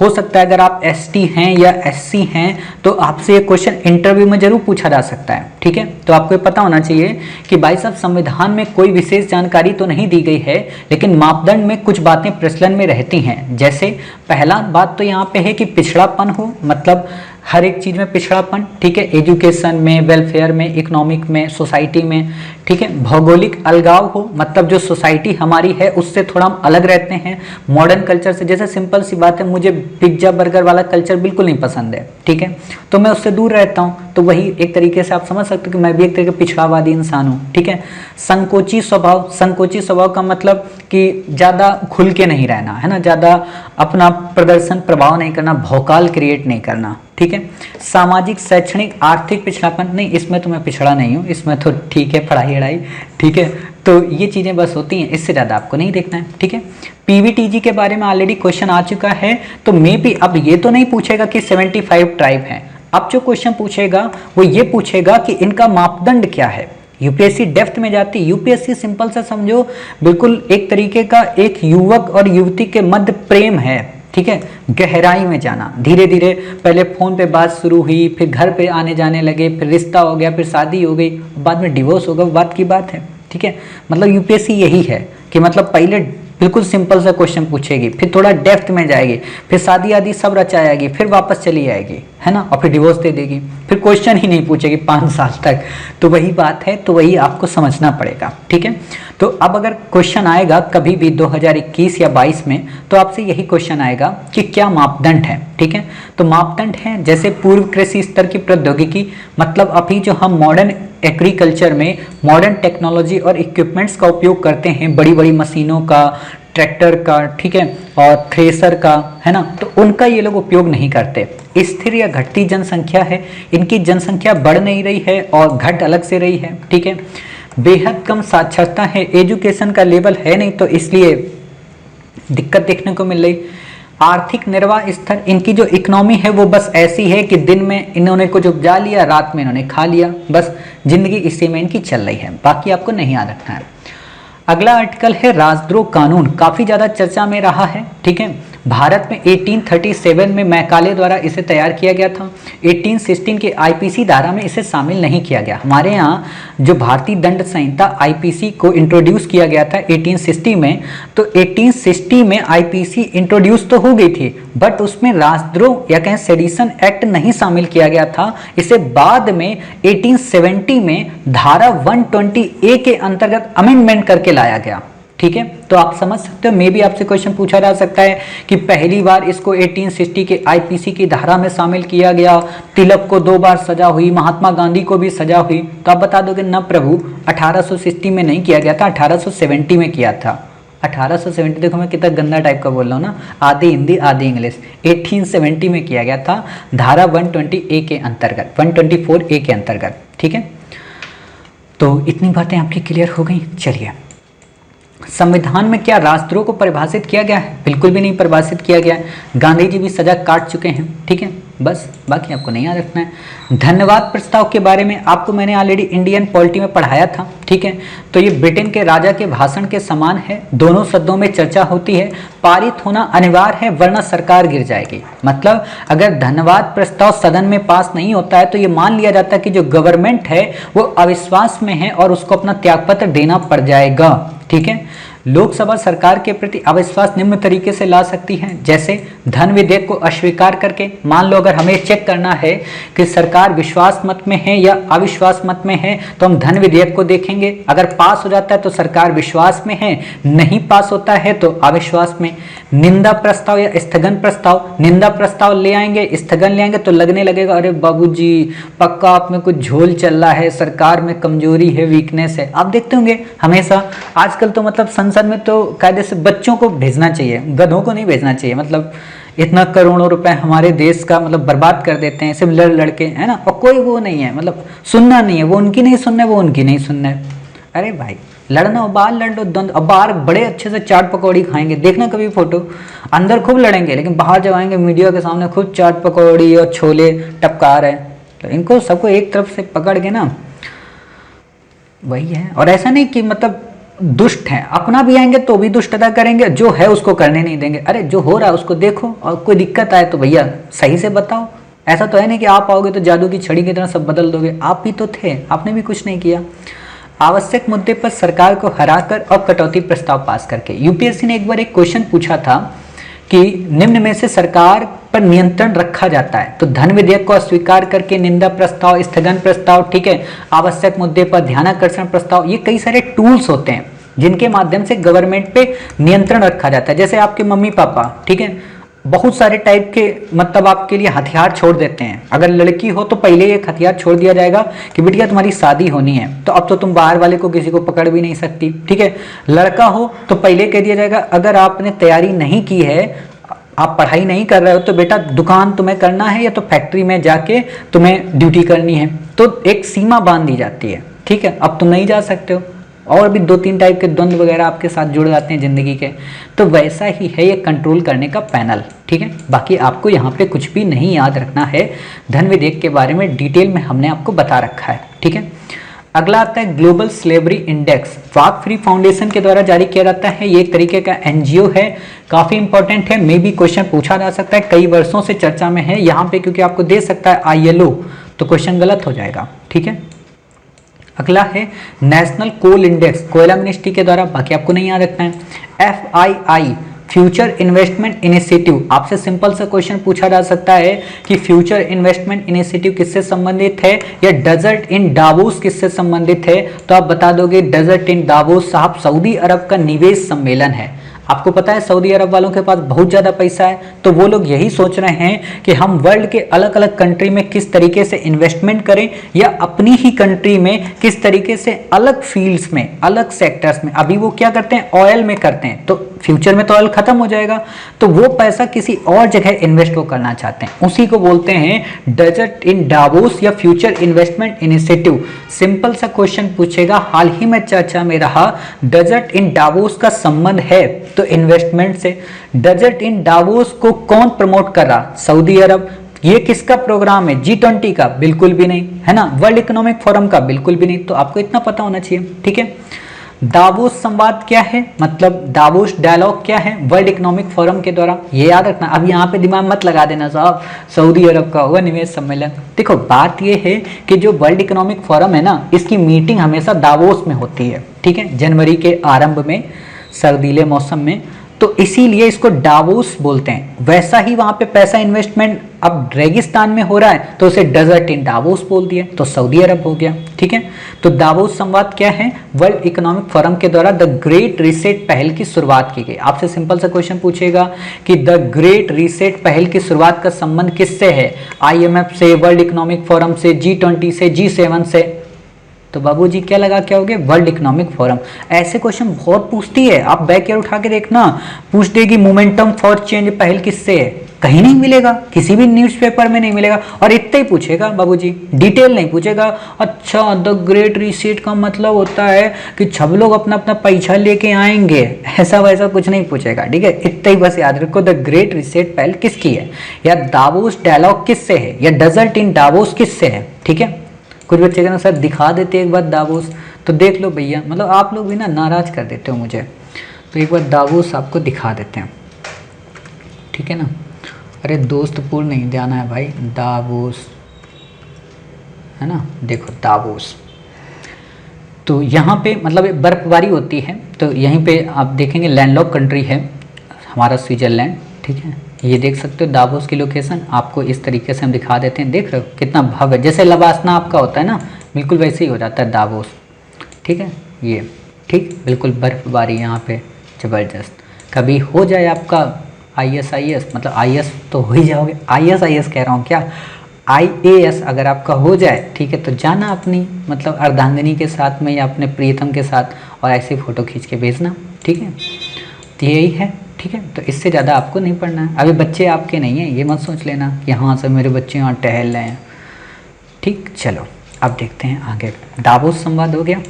हो सकता है अगर आप एसटी हैं या एससी हैं तो आपसे ये क्वेश्चन इंटरव्यू में जरूर पूछा जा सकता है, ठीक है। तो आपको ये पता होना चाहिए कि भाई साहब संविधान में कोई विशेष जानकारी तो नहीं दी गई है, लेकिन मापदंड में कुछ बातें प्रचलन में रहती हैं। जैसे पहला बात तो यहाँ पे है कि पिछड़ापन हो, मतलब हर एक चीज में पिछड़ापन, ठीक है, एजुकेशन में, वेलफेयर में, इकोनॉमिक में, सोसाइटी में, ठीक है। भौगोलिक अलगाव हो, मतलब जो सोसाइटी हमारी है उससे थोड़ा हम अलग रहते हैं मॉडर्न कल्चर से। जैसे सिंपल सी बात है, मुझे पिज्जा बर्गर वाला कल्चर बिल्कुल नहीं पसंद है, ठीक है, तो मैं उससे दूर रहता हूँ। तो वही एक तरीके से आप समझ सकते हो कि मैं भी एक तरीके पिछड़ावादी इंसान हूँ, ठीक है। संकोची स्वभाव, संकोची स्वभाव का मतलब कि ज़्यादा खुल के नहीं रहना, है ना, ज़्यादा अपना प्रदर्शन प्रभाव नहीं करना, भौकाल क्रिएट नहीं करना, ठीक है। सामाजिक, शैक्षणिक, आर्थिक पिछड़ापन नहीं, इसमें तो मैं पिछड़ा नहीं हूँ, इसमें तो ठीक है, पढ़ाई वढ़ाई, ठीक है। तो ये चीज़ें बस होती हैं, इससे ज़्यादा आपको नहीं देखना है, ठीक है। पीवीटीजी के बारे में ऑलरेडी क्वेश्चन आ चुका है, तो मे भी अब ये तो नहीं पूछेगा कि 75 ट्राइब हैं। अब जो क्वेश्चन पूछेगा वो ये पूछेगा कि इनका मापदंड क्या है। यूपीएससी डेप्थ में जाती, यूपीएससी सिंपल सा समझो बिल्कुल एक तरीके का एक युवक और युवती के मध्य प्रेम है, ठीक है, गहराई में जाना। धीरे धीरे पहले फोन पे बात शुरू हुई, फिर घर पे आने जाने लगे, फिर रिश्ता हो गया, फिर शादी हो गई, बाद में डिवोर्स होगा, बात की बात है, ठीक है। मतलब यूपीएससी यही है कि मतलब पहले बिल्कुल सिंपल सा क्वेश्चन पूछेगी, फिर थोड़ा डेप्थ में जाएगी, फिर शादी आदि सब रचाएगी, फिर वापस चली जाएगी, है ना, और फिर डिवोर्स दे देगी, फिर क्वेश्चन ही नहीं पूछेगी 5 साल तक। तो वही बात है, तो वही आपको समझना पड़ेगा, ठीक है। तो अब अगर क्वेश्चन आएगा कभी भी 2021 या 22 में, तो आपसे यही क्वेश्चन आएगा कि क्या मापदंड है, ठीक है। तो मापदंड है जैसे पूर्व कृषि स्तर की प्रौद्योगिकी, मतलब अभी जो हम मॉडर्न एग्रीकल्चर में मॉडर्न टेक्नोलॉजी और इक्विपमेंट्स का उपयोग करते हैं, बड़ी बड़ी मशीनों का, ट्रैक्टर का, ठीक है, और थ्रेसर का, है ना, तो उनका ये लोग उपयोग नहीं करते। स्थिर या घटती जनसंख्या है, इनकी जनसंख्या बढ़ नहीं रही है और घट अलग से रही है, ठीक है। बेहद कम साक्षरता है, एजुकेशन का लेवल है नहीं, तो इसलिए दिक्कत देखने को मिल रही। आर्थिक निर्वाह स्तर, इनकी जो इकोनॉमी है वो बस ऐसी है कि दिन में इन्होंने कुछ उपजा लिया, रात में इन्होंने खा लिया, बस जिंदगी इसी में इनकी चल रही है, बाकी आपको नहीं याद रखना है। अगला आर्टिकल है राजद्रोह कानून, काफी ज्यादा चर्चा में रहा है, ठीक है। भारत में 1837 में मैकाले द्वारा इसे तैयार किया गया था। 1816 के आईपीसी धारा में इसे शामिल नहीं किया गया। हमारे यहाँ जो भारतीय दंड संहिता आईपीसी को इंट्रोड्यूस किया गया था 1860 में, तो 1860 में आईपीसी इंट्रोड्यूस तो हो गई थी, बट उसमें राजद्रोह या कहें सेडिशन एक्ट नहीं शामिल किया गया था। इसे बाद में 1870 में धारा 120A के अंतर्गत अमेंडमेंट करके लाया गया, ठीक है। तो आप समझ सकते हो, मे भी आपसे क्वेश्चन पूछा जा सकता है कि पहली बार इसको 1860 के आईपीसी की धारा में शामिल किया गया, तिलक को 2 बार सजा हुई, महात्मा गांधी को भी सजा हुई, तो आप बता दोगे न प्रभु 1860 में नहीं किया गया था, 1870 में किया था। 1870, देखो मैं कितना गंदा टाइप का बोल रहा हूँ ना, आधी हिंदी आधी इंग्लिश। 1870 में किया गया था धारा 120A के अंतर्गत, 124A के अंतर्गत, ठीक है। तो इतनी बातें आपकी क्लियर हो गई। चलिए, संविधान में क्या राजद्रोह को परिभाषित किया गया है? बिल्कुल भी नहीं परिभाषित किया गया है। गांधी जी भी सजा काट चुके हैं, ठीक है, बस बाकी आपको नहीं याद रखना है। धन्यवाद प्रस्ताव के बारे में आपको मैंने ऑलरेडी इंडियन पॉलिटी में पढ़ाया था, ठीक है। तो ये ब्रिटेन के राजा के भाषण के समान है, दोनों सदनों में चर्चा होती है, पारित होना अनिवार्य है वरना सरकार गिर जाएगी। मतलब अगर धन्यवाद प्रस्ताव सदन में पास नहीं होता है तो ये मान लिया जाता है कि जो गवर्नमेंट है वो अविश्वास में है और उसको अपना त्यागपत्र देना पड़ जाएगा, ठीक है। लोकसभा सरकार के प्रति अविश्वास निम्न तरीके से ला सकती है, जैसे धन विधेयक को अस्वीकार करके। मान लो अगर हमें चेक करना है कि सरकार विश्वास मत में है या अविश्वास मत में है, तो हम धन विधेयक को देखेंगे। अगर पास हो जाता है तो सरकार विश्वास में है, नहीं पास होता है तो अविश्वास में। निंदा प्रस्ताव या स्थगन प्रस्ताव, निंदा प्रस्ताव ले आएंगे, स्थगन ले आएंगे तो लगने लगेगा अरे बाबूजी पक्का आप में कुछ झोल चल रहा है, सरकार में कमजोरी है, वीकनेस है। आप देखते होंगे हमेशा आजकल तो मतलब संसद में तो कायदे से बच्चों को भेजना चाहिए, गधों को नहीं भेजना चाहिए। मतलब इतना करोड़ों रुपए हमारे देश का मतलब बर्बाद कर देते हैं सिर्फ लड़के, है ना, और कोई वो नहीं है, मतलब सुनना नहीं है, वो उनकी नहीं सुनना है, वो उनकी नहीं सुनना है। अरे भाई लड़ना हो बाहर लड़ लो, द्वंद, अब बाहर बड़े अच्छे से चाट पकौड़ी खाएंगे, देखना कभी फोटो, अंदर खूब लड़ेंगे लेकिन बाहर जब आएंगे मीडिया के सामने खूब चाट पकौड़ी और छोले टपका रहे। तो इनको सबको एक तरफ से पकड़ के ना, वही है। और ऐसा नहीं कि मतलब दुष्ट है, अपना भी आएंगे तो भी दुष्टता करेंगे, जो है उसको करने नहीं देंगे। अरे जो हो रहा है उसको देखो, और कोई दिक्कत आए तो भैया सही से बताओ। ऐसा तो है नहीं कि आप आओगे तो जादू की छड़ी की तरह सब बदल दोगे, आप भी तो थे, आपने भी कुछ नहीं किया। आवश्यक मुद्दे पर सरकार को हराकर और कटौती प्रस्ताव पास करके। यूपीएससी ने एक बार एक क्वेश्चन पूछा था कि निम्न में से सरकार पर नियंत्रण रखा जाता है, तो धन विधेयक को अस्वीकार करके, निंदा प्रस्ताव, स्थगन प्रस्ताव, ठीक है, आवश्यक मुद्दे पर ध्यानाकर्षण प्रस्ताव, ये कई सारे टूल्स होते हैं जिनके माध्यम से गवर्नमेंट पे नियंत्रण रखा जाता है। जैसे आपके मम्मी पापा, ठीक है, बहुत सारे टाइप के मतलब आपके लिए हथियार छोड़ देते हैं। अगर लड़की हो तो पहले एक हथियार छोड़ दिया जाएगा कि बिटिया तुम्हारी शादी होनी है, तो अब तो तुम बाहर वाले को किसी को पकड़ भी नहीं सकती, ठीक है। लड़का हो तो पहले कह दिया जाएगा अगर आपने तैयारी नहीं की है, आप पढ़ाई नहीं कर रहे हो, तो बेटा दुकान तुम्हें करना है या तो फैक्ट्री में जाके तुम्हें ड्यूटी करनी है। तो एक सीमा बांध दी जाती है, ठीक है, अब तुम नहीं जा सकते हो। और भी 2-3 टाइप के द्वंद्व वगैरह आपके साथ जुड़ जाते हैं जिंदगी के। तो वैसा ही है ये कंट्रोल करने का पैनल, ठीक है। बाकी आपको यहाँ पे कुछ भी नहीं याद रखना है, धन विधेयक के बारे में डिटेल में हमने आपको बता रखा है, ठीक है। अगला आता है ग्लोबल स्लेवरी इंडेक्स, वाक फ्री फाउंडेशन के द्वारा जारी किया जाता है। ये एक तरीके का एनजीओ है, काफी इंपॉर्टेंट है, मे भी क्वेश्चन पूछा जा सकता है, कई वर्षों से चर्चा में है। यहाँ पे क्योंकि आपको दे सकता है ILO, तो क्वेश्चन गलत हो जाएगा, ठीक है। अगला है नेशनल कोल इंडेक्स, कोयला मिनिस्ट्री के द्वारा, बाकी आपको नहीं याद रखना है। FII फ्यूचर इन्वेस्टमेंट इनिशिएटिव, आपसे सिंपल सा क्वेश्चन पूछा जा सकता है कि फ्यूचर इन्वेस्टमेंट इनिशिएटिव किससे संबंधित है, या डेजर्ट इन डावोस किससे संबंधित है, तो आप बता दोगे डेजर्ट इन डावोस साहब सऊदी अरब का निवेश सम्मेलन है। आपको पता है सऊदी अरब वालों के पास बहुत ज़्यादा पैसा है, तो वो लोग यही सोच रहे हैं कि हम वर्ल्ड के अलग अलग कंट्री में किस तरीके से इन्वेस्टमेंट करें, या अपनी ही कंट्री में किस तरीके से अलग फील्ड्स में, अलग सेक्टर्स में। अभी वो क्या करते हैं, ऑयल में करते हैं, तो फ्यूचर में तो ऑयल खत्म हो जाएगा, तो वो पैसा किसी और जगह इन्वेस्ट वो करना चाहते हैं, उसी को बोलते हैं डेजर्ट इन डावोस या फ्यूचर इन्वेस्टमेंट इनिशिएटिव। सिंपल सा क्वेश्चन पूछेगा, हाल ही में चर्चा में रहा डेजर्ट इन डावोस का संबंध है तो इन्वेस्टमेंट से। डेजर्ट इन डावोस को कौन प्रमोट कर रहा, सऊदी अरब। ये किसका प्रोग्राम है, G20 का, बिल्कुल भी नहीं, है ना, वर्ल्ड इकोनॉमिक फोरम का, बिल्कुल भी नहीं। तो आपको इतना पता होना चाहिए, ठीक है। दावोस संवाद क्या है, मतलब दावोस डायलॉग क्या है, वर्ल्ड इकोनॉमिक फोरम के द्वारा, ये याद रखना। अब यहाँ पे दिमाग मत लगा देना साहब सऊदी अरब का हुआ निवेश सम्मेलन। देखो बात ये है कि जो वर्ल्ड इकोनॉमिक फोरम है ना, इसकी मीटिंग हमेशा दावोस में होती है, ठीक है, जनवरी के आरंभ में, सर्दीले मौसम में, तो इसीलिए इसको डावोस बोलते हैं। वैसा ही वहां पे पैसा इन्वेस्टमेंट अब रेगिस्तान में हो रहा है तो उसे डेजर्ट इन डावोस बोल दिया, तो सऊदी अरब हो गया, ठीक है। तो दावोस संवाद क्या है, वर्ल्ड इकोनॉमिक फोरम के द्वारा द ग्रेट रीसेट पहल की शुरुआत की गई। आपसे सिंपल सा क्वेश्चन पूछेगा कि द ग्रेट रीसेट पहल की शुरुआत का संबंध किससे है, IMF से, वर्ल्ड इकोनॉमिक फोरम से, G20 से, G7 से। तो बाबूजी क्या लगा क्या हो गया, वर्ल्ड इकोनॉमिक फोरम। ऐसे क्वेश्चन बहुत पूछती है, आप बैक ईयर उठा के देखना, पूछ देगी मोमेंटम फॉर चेंज पहल किससे है, कहीं नहीं मिलेगा, किसी भी न्यूज़पेपर में नहीं मिलेगा। और इतना ही पूछेगा बाबूजी, डिटेल नहीं पूछेगा। अच्छा द ग्रेट रीसेट का मतलब होता है कि सब लोग अपना अपना पैसा लेके आएंगे, ऐसा वैसा कुछ नहीं पूछेगा, ठीक है। इतना ही बस याद रखो, द ग्रेट रीसेट पहल किसकी है, या दावोस डायलॉग किससे है, या डेजर्ट इन डावोस किससे है, ठीक है। कुछ बच्चे कहना सर दिखा देते एक बार दावोस, तो देख लो भैया, मतलब आप लोग भी ना नाराज कर देते हो मुझे, तो एक बार दावोस आपको दिखा देते हैं, ठीक है ना। अरे दोस्तपुर नहीं जाना है भाई, दावोस, है ना, देखो दावोस। तो यहाँ पे मतलब बर्फबारी होती है, तो यहीं पे आप देखेंगे लैंडलॉक कंट्री है हमारा स्विट्जरलैंड, ठीक है। ये देख सकते हो दावोस की लोकेशन आपको इस तरीके से हम दिखा देते हैं, देख रहे हो कितना भव्य, जैसे लवासना आपका होता है ना, बिल्कुल वैसे ही हो जाता है दावोस, ठीक है। ये ठीक बिल्कुल बर्फबारी यहाँ पे ज़बरदस्त। कभी हो जाए आपका IAS मतलब IAS तो हो ही जाओगे, IAS कह रहा हूँ क्या, IAS अगर आपका हो जाए, ठीक है, तो जाना अपनी मतलब अर्धांगिनी के साथ में या अपने प्रियतम के साथ और ऐसी फ़ोटो खींच के भेजना, ठीक है। तो यही है, ठीक है। तो इससे ज़्यादा आपको नहीं पढ़ना है। अभी बच्चे आपके नहीं हैं, ये मत सोच लेना कि हाँ सब मेरे बच्चे यहाँ टहल रहे हैं, ठीक। चलो अब देखते हैं आगे, दावोस संवाद हो गया।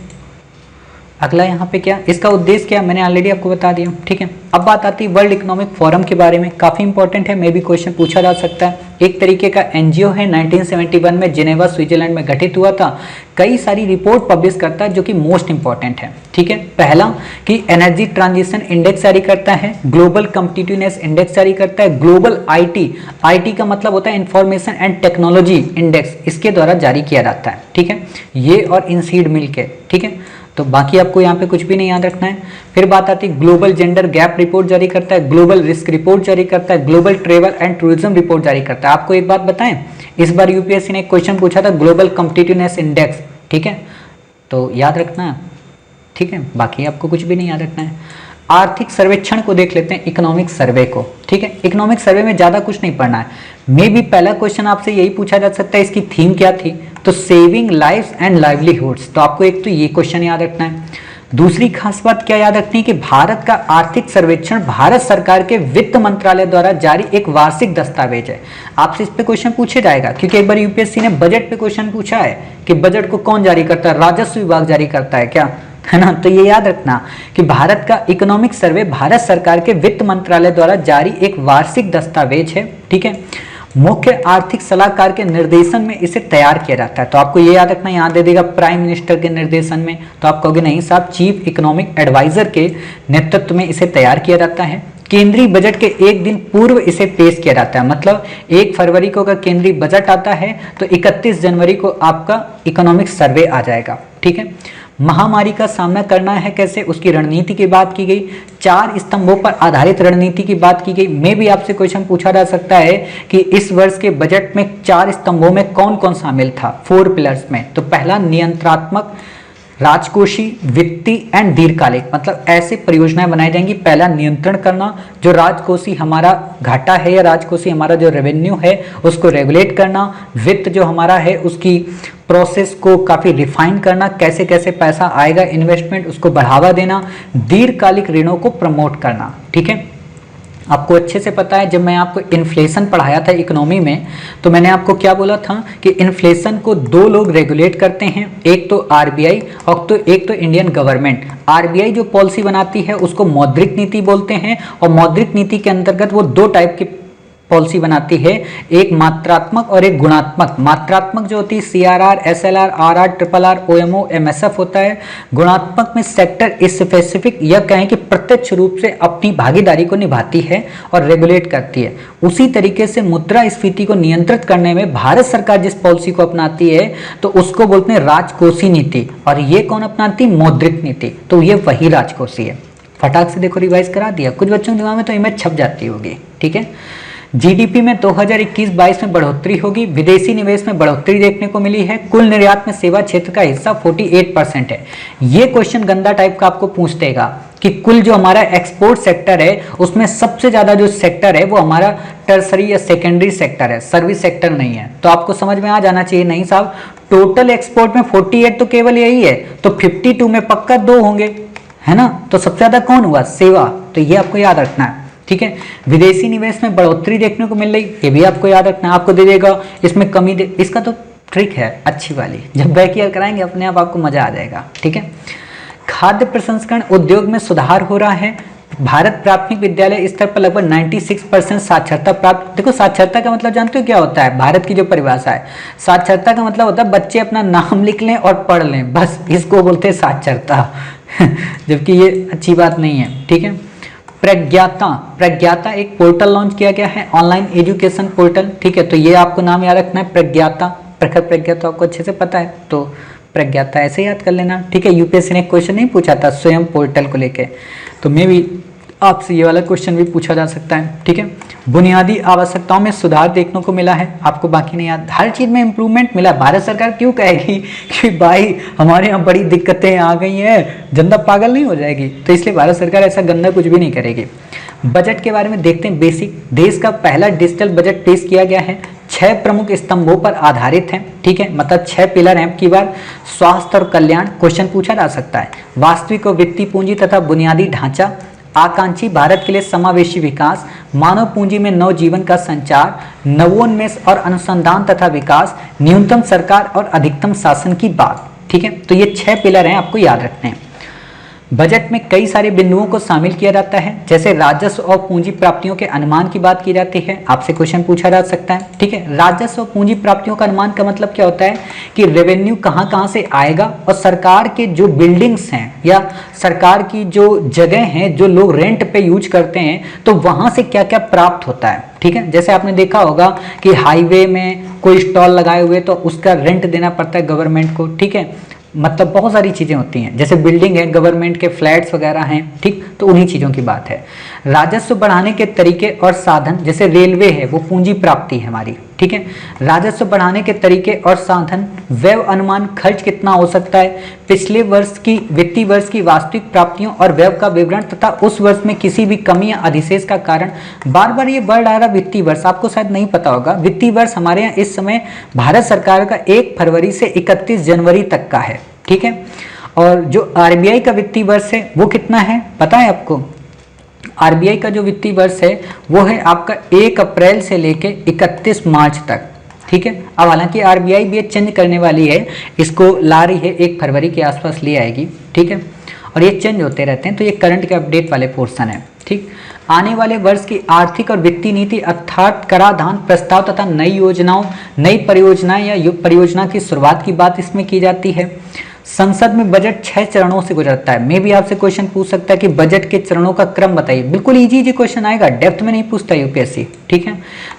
अगला यहाँ पे क्या, इसका उद्देश्य क्या, मैंने ऑलरेडी आपको बता दिया, ठीक है। अब बात आती है वर्ल्ड इकोनॉमिक फोरम के बारे में, काफ़ी इंपॉर्टेंट है, मे भी क्वेश्चन पूछा जा सकता है। एक तरीके का NGO है, 1971 में जिनेवा स्विट्जरलैंड में गठित हुआ था। कई सारी रिपोर्ट पब्लिश करता है जो कि मोस्ट इंपॉर्टेंट है, ठीक है। पहला कि एनर्जी ट्रांजिशन इंडेक्स जारी करता है, ग्लोबल कम्पिटिटिवनेस इंडेक्स जारी करता है, ग्लोबल IT का मतलब होता है इंफॉर्मेशन एंड टेक्नोलॉजी इंडेक्स, इसके द्वारा जारी किया जाता है, ठीक है। ये और इनसीड मिलके, ठीक है। तो बाकी आपको यहाँ पे कुछ भी नहीं याद रखना है। फिर बात आती है ग्लोबल जेंडर गैप रिपोर्ट जारी करता है, ग्लोबल रिस्क रिपोर्ट जारी करता है, global travel and tourism report जारी करता है। आपको एक बात बताएं, इस बार UPSC ने एक क्वेश्चन पूछा था ग्लोबल कम्पिटिटिवनेस इंडेक्स, ठीक है, तो याद रखना, ठीक है। बाकी आपको कुछ भी नहीं याद रखना है। आर्थिक सर्वेक्षण को देख लेते हैं, इकोनॉमिक सर्वे को, ठीक है। इकोनॉमिक सर्वे में ज़्यादा कुछ नहीं पढ़ना है, मे भी पहला क्वेश्चन आपसे यही पूछा जा सकता है, इसकी थीम क्या थी, तो सेविंग लाइफ्स एंड लाइवलीहुड्स। तो आपको एक तो ये क्वेश्चन याद रखना है। दूसरी खास बात क्या याद रखनी है कि भारत का आर्थिक सर्वेक्षण भारत सरकार के वित्त मंत्रालय द्वारा जारी एक वार्षिक दस्तावेज है। आपसे इस पे क्वेश्चन पूछे जाएगा, क्योंकि एक बार UPSC ने बजट पे क्वेश्चन पूछा है कि बजट को कौन जारी करता है, राजस्व विभाग जारी करता है क्या, है ना। तो ये याद रखना कि भारत का इकोनॉमिक सर्वे भारत सरकार के वित्त मंत्रालय द्वारा जारी एक वार्षिक दस्तावेज है, ठीक है। मुख्य आर्थिक सलाहकार के निर्देशन में इसे तैयार किया जाता है। तो आपको ये याद रखना, यहाँ दे देगा प्राइम मिनिस्टर के निर्देशन में, तो आप कहोगे नहीं साहब, चीफ इकोनॉमिक एडवाइजर के नेतृत्व में इसे तैयार किया जाता है। केंद्रीय बजट के एक दिन पूर्व इसे पेश किया जाता है, मतलब 1 फरवरी को अगर केंद्रीय बजट आता है तो 31 जनवरी को आपका इकोनॉमिक सर्वे आ जाएगा, ठीक है। महामारी का सामना करना है कैसे, उसकी रणनीति की बात की गई। 4 स्तंभों पर आधारित रणनीति की बात की गई। में भी आपसे क्वेश्चन पूछा जा सकता है कि इस वर्ष के बजट में 4 स्तंभों में कौन कौन शामिल था, 4 पिलर्स में। तो पहला नियंत्रणात्मक, राजकोषीय, वित्तीय एंड दीर्घकालिक, मतलब ऐसे परियोजनाएं बनाई जाएंगी। पहला नियंत्रण करना, जो राजकोषीय हमारा घाटा है या राजकोषीय हमारा जो रेवेन्यू है उसको रेगुलेट करना। वित्त जो हमारा है उसकी प्रोसेस को काफ़ी रिफाइन करना, कैसे कैसे पैसा आएगा, इन्वेस्टमेंट उसको बढ़ावा देना। दीर्घकालिक ऋणों को प्रमोट करना, ठीक है। आपको अच्छे से पता है, जब मैं आपको इन्फ्लेशन पढ़ाया था इकोनॉमी में, तो मैंने आपको क्या बोला था कि इन्फ्लेशन को 2 लोग रेगुलेट करते हैं, एक तो RBI और एक तो इंडियन गवर्नमेंट। RBI जो पॉलिसी बनाती है उसको मौद्रिक नीति बोलते हैं, और मौद्रिक नीति के अंतर्गत वो 2 टाइप की पॉलिसी बनाती है, एक मात्रात्मक और एक गुणात्मक। मात्रात्मक जो होती है CRR, SLR, RR, RRR, OMO, MSF होता है। गुणात्मक में सेक्टर स्पेसिफिक, यह कहें कि प्रत्यक्ष रूप से अपनी भागीदारी को निभाती है और रेगुलेट करती है। उसी तरीके से मुद्रास्फीति को नियंत्रित करने में भारत सरकार जिस पॉलिसी को अपनाती है तो उसको बोलते हैं राजकोषीय नीति, और ये कौन अपनाती है, मौद्रिक नीति। तो ये वही राजकोषीय है। फटाक से देखो रिवाइज करा दिया, कुछ बच्चों के दिमाग में तो इमेज छप जाती होगी, ठीक है। GDP में 2021-22 में बढ़ोतरी होगी, विदेशी निवेश में बढ़ोतरी देखने को मिली है, कुल निर्यात में सेवा क्षेत्र का हिस्सा 48% है। ये क्वेश्चन गंदा टाइप का आपको पूछ देगा कि कुल जो हमारा एक्सपोर्ट सेक्टर है उसमें सबसे ज्यादा जो सेक्टर है वो हमारा टर्सरी या सेकेंडरी सेक्टर है, सर्विस सेक्टर नहीं है। तो आपको समझ में आ जाना चाहिए, नहीं साहब टोटल एक्सपोर्ट में 48 तो केवल यही है, तो 52 में पक्का 2 होंगे, है ना। तो सबसे ज्यादा कौन हुआ, सेवा। तो ये आपको याद रखना है, ठीक है। विदेशी निवेश में बढ़ोतरी देखने को मिल रही, ये भी आपको याद रखना है। आपको दे देगा इसमें कमी इसका तो ट्रिक है अच्छी वाली, जब बैक ईयर कराएंगे अपने आप आपको मजा आ जाएगा, ठीक है। खाद्य प्रसंस्करण उद्योग में सुधार हो रहा है। भारत प्राथमिक विद्यालय स्तर पर लगभग 96% साक्षरता प्राप्त। देखो साक्षरता का मतलब जानते हो क्या होता है, भारत की जो परिभाषा है साक्षरता का मतलब होता है बच्चे अपना नाम लिख लें और पढ़ लें, बस इसको बोलते हैं साक्षरता जबकि ये अच्छी बात नहीं है, ठीक है। प्रज्ञाता एक पोर्टल लॉन्च किया गया है, ऑनलाइन एजुकेशन पोर्टल, ठीक है। तो ये आपको नाम याद रखना है, प्रज्ञाता। प्रखर प्रज्ञा तो आपको अच्छे से पता है, तो प्रज्ञाता, ऐसे याद कर लेना, ठीक है। यूपीएससी ने क्वेश्चन नहीं पूछा था स्वयं पोर्टल को लेके, तो मे भी आपसे ये वाला क्वेश्चन भी पूछा जा सकता है, ठीक है। बुनियादी आवश्यकताओं में सुधार देखने को मिला है, आपको बाकी नहीं याद, हर चीज में इंप्रूवमेंट मिला। भारत सरकार क्यों कहेगी कि भाई हमारे यहाँ बड़ी दिक्कतें आ गई हैं, जनता पागल नहीं हो जाएगी? तो इसलिए भारत सरकार ऐसा गंदा कुछ भी नहीं करेगी। बजट के बारे में देखते हैं बेसिक। देश का पहला डिजिटल बजट पेश किया गया है, 6 प्रमुख स्तंभों पर आधारित है, ठीक है, मतलब 6 पिलर हैं। की बार स्वास्थ्य और कल्याण क्वेश्चन पूछा जा सकता है, वास्तविक और वित्तीय पूंजी तथा बुनियादी ढांचा, आकांक्षी भारत के लिए समावेशी विकास, मानव पूंजी में नवजीवन का संचार, नवोन्मेष और अनुसंधान तथा विकास, न्यूनतम सरकार और अधिकतम शासन की बात, ठीक है। तो ये 6 पिलर हैं, आपको याद रखने हैं। बजट में कई सारे बिंदुओं को शामिल किया जाता है, जैसे राजस्व और पूंजी प्राप्तियों के अनुमान की बात की जाती है, आपसे क्वेश्चन पूछा जा सकता है, ठीक है। राजस्व और पूंजी प्राप्तियों का अनुमान का मतलब क्या होता है कि रेवेन्यू कहां कहां से आएगा, और सरकार के जो बिल्डिंग्स हैं या सरकार की जो जगह हैं जो लोग रेंट पे यूज करते हैं, तो वहां से क्या क्या प्राप्त होता है, ठीक है। जैसे आपने देखा होगा कि हाईवे में कोई स्टॉल लगाए हुए तो उसका रेंट देना पड़ता है गवर्नमेंट को, ठीक है। मतलब बहुत सारी चीज़ें होती हैं, जैसे बिल्डिंग है, गवर्नमेंट के फ्लैट्स वगैरह हैं, ठीक, तो उन्हीं चीज़ों की बात है। राजस्व बढ़ाने के तरीके और साधन, जैसे रेलवे है वो पूंजी प्राप्ति है हमारी, ठीक है। राजस्व बढ़ाने के तरीके और साधन, व्यय अनुमान, खर्च कितना हो सकता है, पिछले वर्ष की वित्तीय वर्ष की वास्तविक प्राप्तियों और व्यय का विवरण तथा उस वर्ष में किसी भी कमी या अधिशेष का कारण। बार बार ये वर्ड आ रहा वित्तीय वर्ष, आपको शायद नहीं पता होगा, वित्तीय वर्ष हमारे यहाँ इस समय भारत सरकार का 1 फरवरी से 31 जनवरी तक का है, ठीक है। और जो आरबीआई का वित्तीय वर्ष है वो कितना है पता है आपको? आरबीआई का जो वित्तीय वर्ष है वो है आपका 1 अप्रैल से लेके 31 मार्च तक, ठीक है। अब हालांकि आरबीआई भी चेंज करने वाली है, इसको ला रही है 1 फरवरी के आसपास ले आएगी, ठीक है। और ये चेंज होते रहते हैं, तो ये करंट के अपडेट वाले पोर्शन है, ठीक। आने वाले वर्ष की आर्थिक और वित्तीय नीति अर्थात कराधान प्रस्ताव तथा नई योजनाओं, नई परियोजनाएं या परियोजना की शुरुआत की बात इसमें की जाती है। संसद में बजट 6 चरणों से गुजरता है। मैं भी आपसे क्वेश्चन पूछ सकता है कि बजट के चरणों का क्रम बताइए, बिल्कुल इजी क्वेश्चन आएगा, डेप्थ में नहीं पूछता यूपीएससी, ठीक है।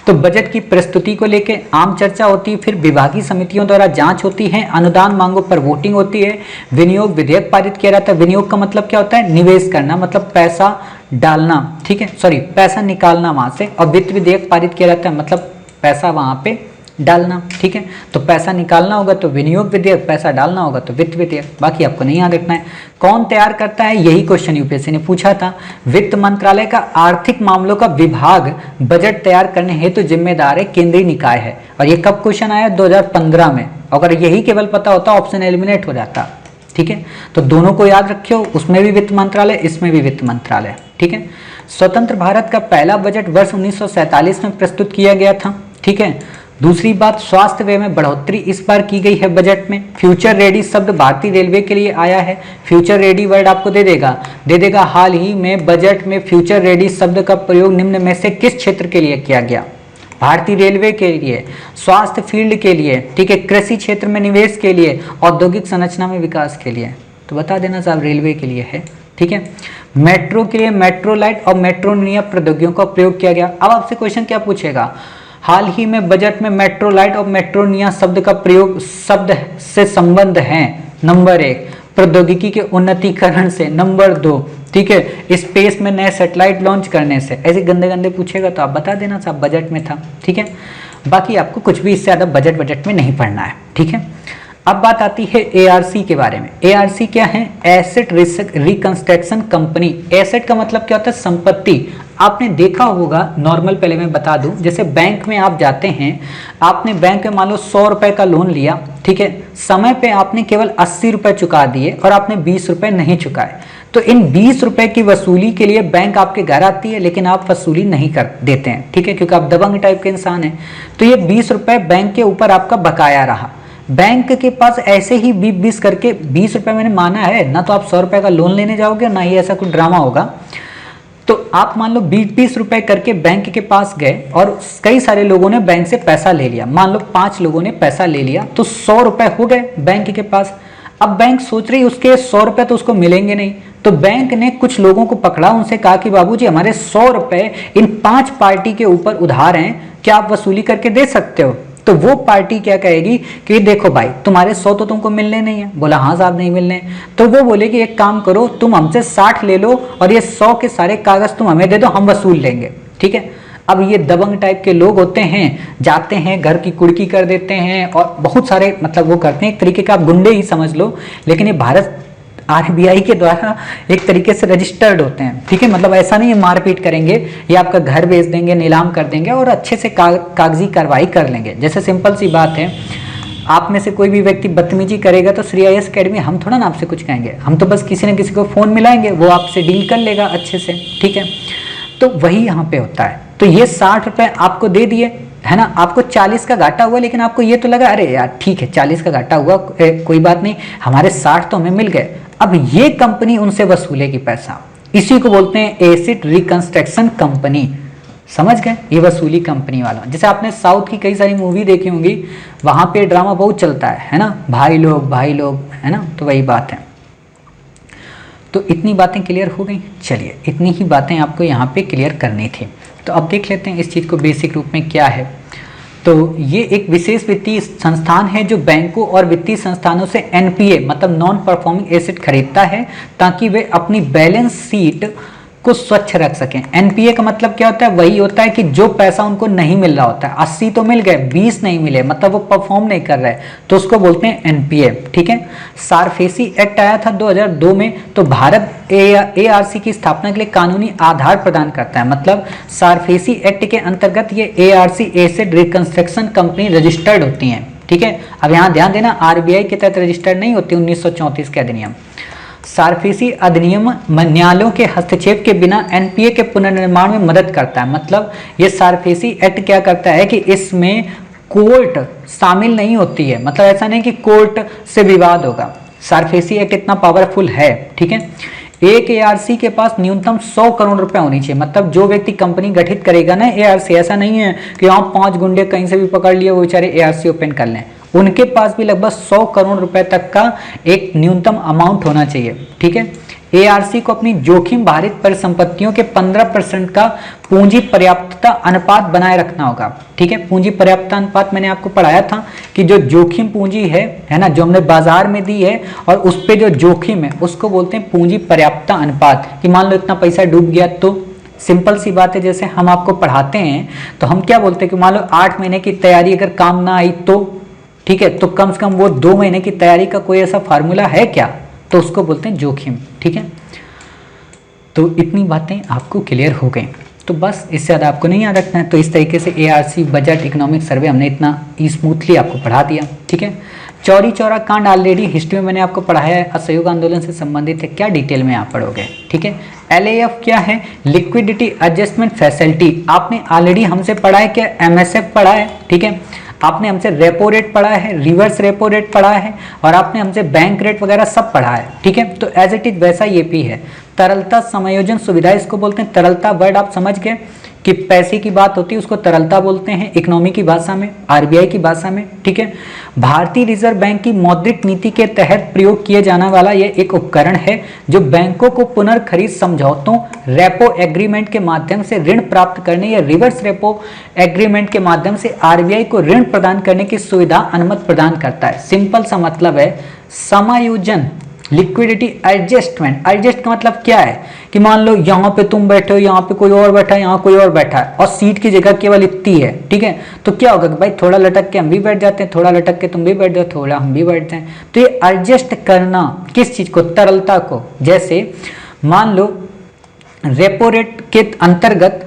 तो बजट की प्रस्तुति को लेकर आम चर्चा होती है, फिर विभागीय समितियों द्वारा जांच होती है, अनुदान मांगों पर वोटिंग होती है, विनियोग विधेयक पारित किया जाता है। विनियोग का मतलब क्या होता है? निवेश करना, मतलब पैसा डालना, ठीक है, सॉरी पैसा निकालना वहां से। और वित्त विधेयक पारित किया जाता है, मतलब पैसा वहां पे डालना, ठीक है। तो पैसा निकालना होगा तो विनियोग विधेयक, पैसा डालना होगा तो वित्त विधेयक, बाकी आपको नहीं याद रखना है। कौन तैयार करता है? यही क्वेश्चन यूपीएससी ने पूछा था। वित्त मंत्रालय का आर्थिक मामलों का विभाग बजट तैयार करने हेतु जिम्मेदार है, केंद्रीय निकाय है। और ये कब क्वेश्चन आया? 2015 में। अगर यही केवल पता होता ऑप्शन एलिमिनेट हो जाता, ठीक है। तो दोनों को याद रखियो, उसमें भी वित्त मंत्रालय, इसमें भी वित्त मंत्रालय, ठीक है। स्वतंत्र भारत का पहला बजट वर्ष 1947 में प्रस्तुत किया गया था, ठीक है। दूसरी बात, स्वास्थ्य व्यय में बढ़ोतरी इस बार की गई है बजट में। फ्यूचर रेडी शब्द भारतीय रेलवे के लिए आया है। फ्यूचर रेडी वर्ड आपको दे देगा। हाल ही में बजट में फ्यूचर रेडी शब्द का प्रयोग निम्न में से किस क्षेत्र के लिए किया गया? भारतीय रेलवे के लिए, स्वास्थ्य फील्ड के लिए, ठीक है, कृषि क्षेत्र में निवेश के लिए, औद्योगिक संरचना में विकास के लिए। तो बता देना साहब रेलवे के लिए है, ठीक है। मेट्रो के लिए मेट्रो लाइट और मेट्रोनिया प्रौद्योगिकियों का प्रयोग किया गया। अब आपसे क्वेश्चन क्या पूछेगा? हाल ही में बजट में मेट्रो लाइट और मेट्रोनिया शब्द का प्रयोग शब्द से संबंध है। नंबर 1 प्रौद्योगिकी के उन्नतीकरण से, नंबर 2 ठीक है स्पेस में नए सैटेलाइट लॉन्च करने से। ऐसे गंदे गंदे पूछेगा तो आप बता देना साहब बजट में था, ठीक है। बाकी आपको कुछ भी इससे ज़्यादा बजट में नहीं पढ़ना है, ठीक है। अब बात आती है एआरसी के बारे में। एआरसी क्या है? Asset reconstruction company. एसेट का मतलब क्या होता है? संपत्ति। आपने देखा होगा नॉर्मल, पहले मैं बता दूं, जैसे बैंक में आप जाते हैं, आपने बैंक में मान लो 100 रुपए का लोन लिया, ठीक है, समय पे आपने केवल 80 रुपए चुका दिए और आपने 20 रुपए नहीं चुकाए, तो इन 20 रुपए की वसूली के लिए बैंक आपके घर आती है, लेकिन आप वसूली नहीं कर देते हैं, ठीक है, क्योंकि आप दबंग टाइप के इंसान हैं। तो ये 20 रुपए बैंक के ऊपर आपका बकाया रहा। बैंक के पास ऐसे ही 20 करके 20 रुपए मैंने माना है ना, तो आप 100 रुपए का लोन लेने जाओगे ना, ये ऐसा कुछ ड्रामा होगा। तो आप मान लो 20 रुपए करके बैंक के पास गए और कई सारे लोगों ने बैंक से पैसा ले लिया, मान लो 5 लोगों ने पैसा ले लिया, तो 100 रुपए हो गए बैंक के पास। अब बैंक सोच रही उसके 100 रुपए तो उसको मिलेंगे नहीं, तो बैंक ने कुछ लोगों को पकड़ा, उनसे कहा कि बाबूजी हमारे 100 रुपए इन 5 पार्टी के ऊपर उधार हैं, क्या आप वसूली करके दे सकते हो? तो वो पार्टी क्या कहेगी कि देखो भाई तुम्हारे 100 तो तुमको मिलने नहीं है। बोला हाँ साहब नहीं मिलने। तो वो बोले कि एक काम करो, तुम हमसे 60 ले लो और ये 100 के सारे कागज तुम हमें दे दो, हम वसूल लेंगे। ठीक है। अब ये दबंग टाइप के लोग होते हैं, जाते हैं घर की कुड़की कर देते हैं और बहुत सारे मतलब वो करते हैं, एक तरीके का आप गुंडे ही समझ लो। लेकिन ये भारत आरबीआई के द्वारा एक तरीके से रजिस्टर्ड होते हैं। ठीक है, मतलब ऐसा नहीं है मारपीट करेंगे, ये आपका घर बेच देंगे, नीलाम कर देंगे और अच्छे से कागजी कार्रवाई कर लेंगे। जैसे सिंपल सी बात है, आप में से कोई भी व्यक्ति बदतमीजी करेगा तो श्री आईएएस अकेडमी हम थोड़ा ना आपसे कुछ कहेंगे, हम तो बस किसी न किसी को फ़ोन मिलाएंगे, वो आपसे डील कर लेगा अच्छे से। ठीक है, तो वही यहाँ पे होता है। तो ये 60 रुपये आपको दे दिए है ना, आपको 40 का घाटा हुआ, लेकिन आपको ये तो लगा अरे यार ठीक है 40 का घाटा हुआ, कोई बात नहीं, हमारे 60 तो हमें मिल गए। अब ये कंपनी उनसे वसूलेगी पैसा, इसी को बोलते हैं एसेट रिकंस्ट्रक्शन कंपनी। समझ गए, ये वसूली कंपनी वाला। जैसे आपने साउथ की कई सारी मूवी देखी होंगी, वहां पे ड्रामा बहुत चलता है ना, भाई लोग है ना, तो वही बात है। तो इतनी बातें क्लियर हो गई। चलिए, इतनी ही बातें आपको यहाँ पे क्लियर करनी थी। तो अब देख लेते हैं इस चीज़ को बेसिक रूप में क्या है। तो ये एक विशेष वित्तीय संस्थान है जो बैंकों और वित्तीय संस्थानों से एनपीए मतलब नॉन परफॉर्मिंग एसेट खरीदता है ताकि वे अपनी बैलेंस शीट को स्वच्छ रख सकें। एनपीए का मतलब क्या होता है, वही होता है कि जो पैसा उनको नहीं मिल रहा होता है, 80 तो मिल गए 20 नहीं मिले, मतलब वो परफॉर्म नहीं कर रहे, तो उसको बोलते हैं एनपीए। ठीक है, सारफेसी एक्ट आया था 2002 में, तो भारत एआरसी की स्थापना के लिए कानूनी आधार प्रदान करता है। मतलब सारफेसी एक्ट के अंतर्गत ये ARC asset reconstruction company registered होती हैं। ठीक है, अब यहाँ ध्यान देना, आरबीआई के तहत रजिस्टर्ड नहीं होती। 1934 के अधिनियम सारफेसी अधिनियम न्यायालयों के हस्तक्षेप के बिना एनपीए के पुनर्निर्माण में मदद करता है। मतलब ये सारफेसी एक्ट क्या करता है कि इसमें कोर्ट शामिल नहीं होती है, मतलब ऐसा नहीं कि कोर्ट से विवाद होगा। सारफेसी एक्ट इतना पावरफुल है। ठीक है, एक एआरसी के पास न्यूनतम 100 करोड़ रुपए होनी चाहिए। मतलब जो व्यक्ति कंपनी गठित करेगा ना एआरसी, ऐसा नहीं है कि यहाँ 5 गुंडे कहीं से भी पकड़ लिए वो बेचारे एआरसी ओपन कर लें, उनके पास भी लगभग 100 करोड़ रुपए तक का एक न्यूनतम अमाउंट होना चाहिए। ठीक है, एआरसी को अपनी जोखिम भारित परिसंपत्तियों के 15% का पूंजी पर्याप्तता अनुपात बनाए रखना होगा। ठीक है, पूंजी पर्याप्तता अनुपात मैंने आपको पढ़ाया था कि जो जोखिम पूंजी है ना, जो हमने बाजार में दी है और उस पे जो जोखिम है उसको बोलते हैं पूंजी पर्याप्तता अनुपात। कि मान लो इतना पैसा डूब गया, तो सिंपल सी बात है, जैसे हम आपको पढ़ाते हैं तो हम क्या बोलते हैं कि मान लो 8 महीने की तैयारी अगर काम ना आई तो ठीक है, तो कम से कम वो 2 महीने की तैयारी का कोई ऐसा फार्मूला है क्या, तो उसको बोलते हैं जोखिम। ठीक है, तो इतनी बातें आपको क्लियर हो गई। तो बस इससे ज़्यादा आपको नहीं याद रखना है। तो इस तरीके से एआरसी बजट इकोनॉमिक सर्वे हमने इतना स्मूथली आपको पढ़ा दिया। ठीक है, चौरी चौरा कांड ऑलरेडी हिस्ट्री में मैंने आपको पढ़ाया है, असहयोग आंदोलन से संबंधित है, क्या डिटेल में आप पढ़ोगे। ठीक है, LAF क्या है, लिक्विडिटी एडजस्टमेंट फैसिलिटी, आपने ऑलरेडी हमसे पढ़ा है। क्या MSF पढ़ा है। ठीक है, आपने हमसे रेपो रेट पढ़ा है, रिवर्स रेपो रेट पढ़ा है और आपने हमसे बैंक रेट वगैरह सब पढ़ा है। ठीक है, तो एज इट इज वैसा ये भी है। तरलता समायोजन सुविधा इसको बोलते हैं। तरलता वर्ड आप समझ गए कि पैसे की बात होती है उसको तरलता बोलते हैं इकोनॉमी की भाषा में, आरबीआई की भाषा में। ठीक है, भारतीय रिजर्व बैंक की मौद्रिक नीति के तहत प्रयोग किए जाने वाला यह एक उपकरण है जो बैंकों को पुनर्खरीद समझौतों, रेपो एग्रीमेंट के माध्यम से ऋण प्राप्त करने या रिवर्स रेपो एग्रीमेंट के माध्यम से आरबीआई को ऋण प्रदान करने की सुविधा अनुमति प्रदान करता है। सिंपल सा मतलब है समायोजन, लिक्विडिटी एडजस्टमेंट। एडजस्ट का मतलब क्या है कि मान लो यहाँ पे तुम बैठे हो, यहाँ पे कोई और बैठा है, यहाँ कोई और बैठा है और सीट की जगह केवल इतनी है। ठीक है, तो क्या होगा कि भाई थोड़ा लटक के हम भी बैठ जाते हैं, थोड़ा लटक के तुम भी बैठ जाओ, थोड़ा हम भी बैठते हैं। तो ये एडजस्ट करना किस चीज को, तरलता को। जैसे मान लो रेपो रेट के अंतर्गत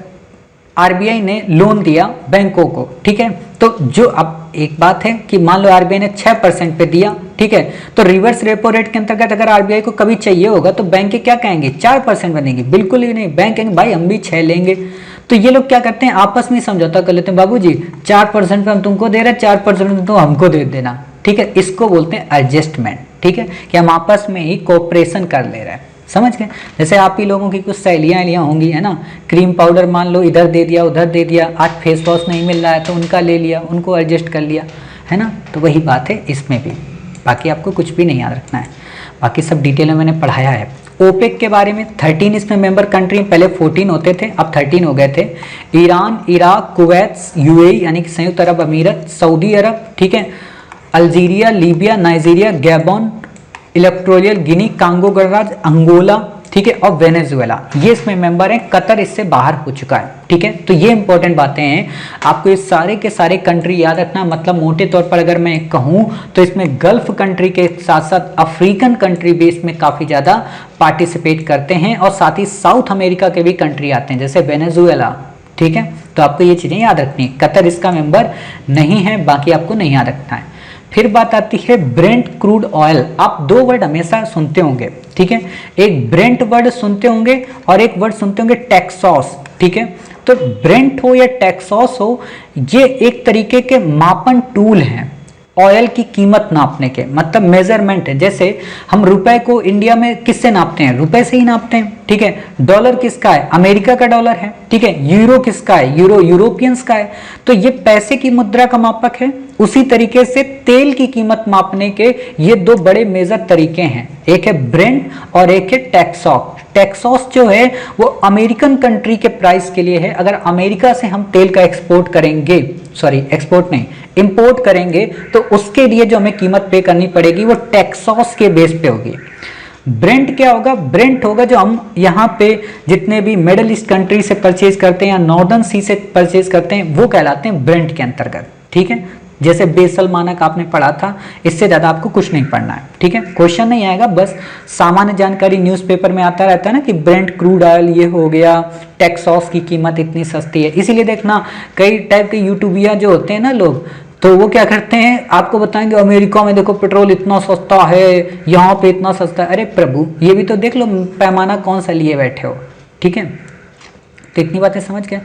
आरबीआई ने लोन दिया बैंकों को। ठीक है, तो जो अब एक बात है कि मान लो आरबीआई ने 6% पे दिया। ठीक है, तो रिवर्स रेपो रेट के अंतर्गत अगर आरबीआई को कभी चाहिए होगा तो बैंक क्या कहेंगे, 4% बनेगी। बिल्कुल ही नहीं, बैंक कहेंगे भाई हम भी 6 लेंगे। तो ये लोग क्या करते हैं, आपस में समझौता कर लेते हैं, बाबूजी 4% पे हम तुमको दे रहे हैं, 4% तो हमको दे देना। ठीक है, इसको बोलते हैं एडजस्टमेंट। ठीक है, कि हम आपस में ही कोऑपरेशन कर ले रहे हैं। समझ गए, जैसे आप ही लोगों की कुछ सहेलियाँ होंगी है ना, क्रीम पाउडर मान लो इधर दे दिया उधर दे दिया, आज फेस वॉश नहीं मिल रहा है तो उनका ले लिया, उनको एडजस्ट कर लिया है ना। तो वही बात है इसमें भी, बाकी आपको कुछ भी नहीं याद रखना है, बाकी सब डिटेल में मैंने पढ़ाया है। ओपेक के बारे में 13 इसमें मेंबर कंट्री, पहले 14 होते थे, अब 13 हो गए थे। ईरान, इराक, कुवैत, यूएई यानी कि संयुक्त अरब अमीरत, सऊदी अरब, ठीक है, Algeria, Libya, Nigeria, Gabon, Equatorial Guinea, Congo गणराज्य, अंगोला, ठीक है, और वेनेजुएला, ये इसमें मेंबर हैं। कतर इससे बाहर हो चुका है, ठीक है। तो ये इंपॉर्टेंट बातें हैं, आपको ये सारे के सारे कंट्री याद रखना। मतलब मोटे तौर पर अगर मैं कहूँ तो इसमें गल्फ कंट्री के साथ साथ अफ्रीकन कंट्री भी इसमें काफ़ी ज़्यादा पार्टिसिपेट करते हैं, और साथ ही साउथ अमेरिका के भी कंट्री आते हैं जैसे वेनेजुएला, ठीक है। तो आपको ये चीज़ें याद रखनी है। कतर इसका मेंबर नहीं है, बाकी आपको नहीं याद रखना है। फिर बात आती है ब्रेंट क्रूड ऑयल। आप दो वर्ड हमेशा सुनते होंगे, ठीक है, एक ब्रेंट वर्ड सुनते होंगे और एक वर्ड सुनते होंगे टेक्सास, ठीक है। तो ब्रेंट हो या टेक्सास हो, ये एक तरीके के मापन टूल हैं ऑयल की कीमत नापने के, मतलब मेजरमेंट है। जैसे हम रुपए को इंडिया में किससे नापते हैं? रुपए से ही नापते हैं, ठीक है। डॉलर किसका है? अमेरिका का डॉलर है, ठीक है। यूरो किसका है? यूरो यूरोपियंस का है। तो ये पैसे की मुद्रा का मापक है। उसी तरीके से तेल की कीमत मापने के ये दो बड़े मेजर तरीके हैं, एक है ब्रेंट और एक है टेक्सास। टेक्सास जो है वो अमेरिकन कंट्री के प्राइस के लिए है। अगर अमेरिका से हम तेल का एक्सपोर्ट करेंगे, सॉरी एक्सपोर्ट नहीं, इंपोर्ट करेंगे, तो उसके लिए जो हमें कीमत पे करनी पड़ेगी वो टेक्सास के बेस पे होगी। ब्रेंट क्या होगा? ब्रेंट होगा जो हम यहाँ पे जितने भी मिडिल ईस्ट कंट्री से परचेज करते हैं या नॉर्दर्न सी से परचेज करते हैं, वो कहलाते हैं ब्रेंट के अंतर्गत, ठीक है। जैसे बेसल मानक आपने पढ़ा था, इससे ज़्यादा आपको कुछ नहीं पढ़ना है, ठीक है। क्वेश्चन नहीं आएगा, बस सामान्य जानकारी न्यूज़पेपर में आता रहता है ना कि ब्रेंट क्रूड ऑयल ये हो गया, टेक्सास की कीमत इतनी सस्ती है। इसीलिए देखना कई टाइप के यूट्यूबिया जो होते हैं ना लोग, तो वो क्या करते हैं, आपको बताएंगे अमेरिका में देखो पेट्रोल इतना सस्ता है, यहाँ पे इतना सस्ता है। अरे प्रभु, ये भी तो देख लो पैमाना कौन सा लिए बैठे हो, ठीक है। तो इतनी बातें समझ गए।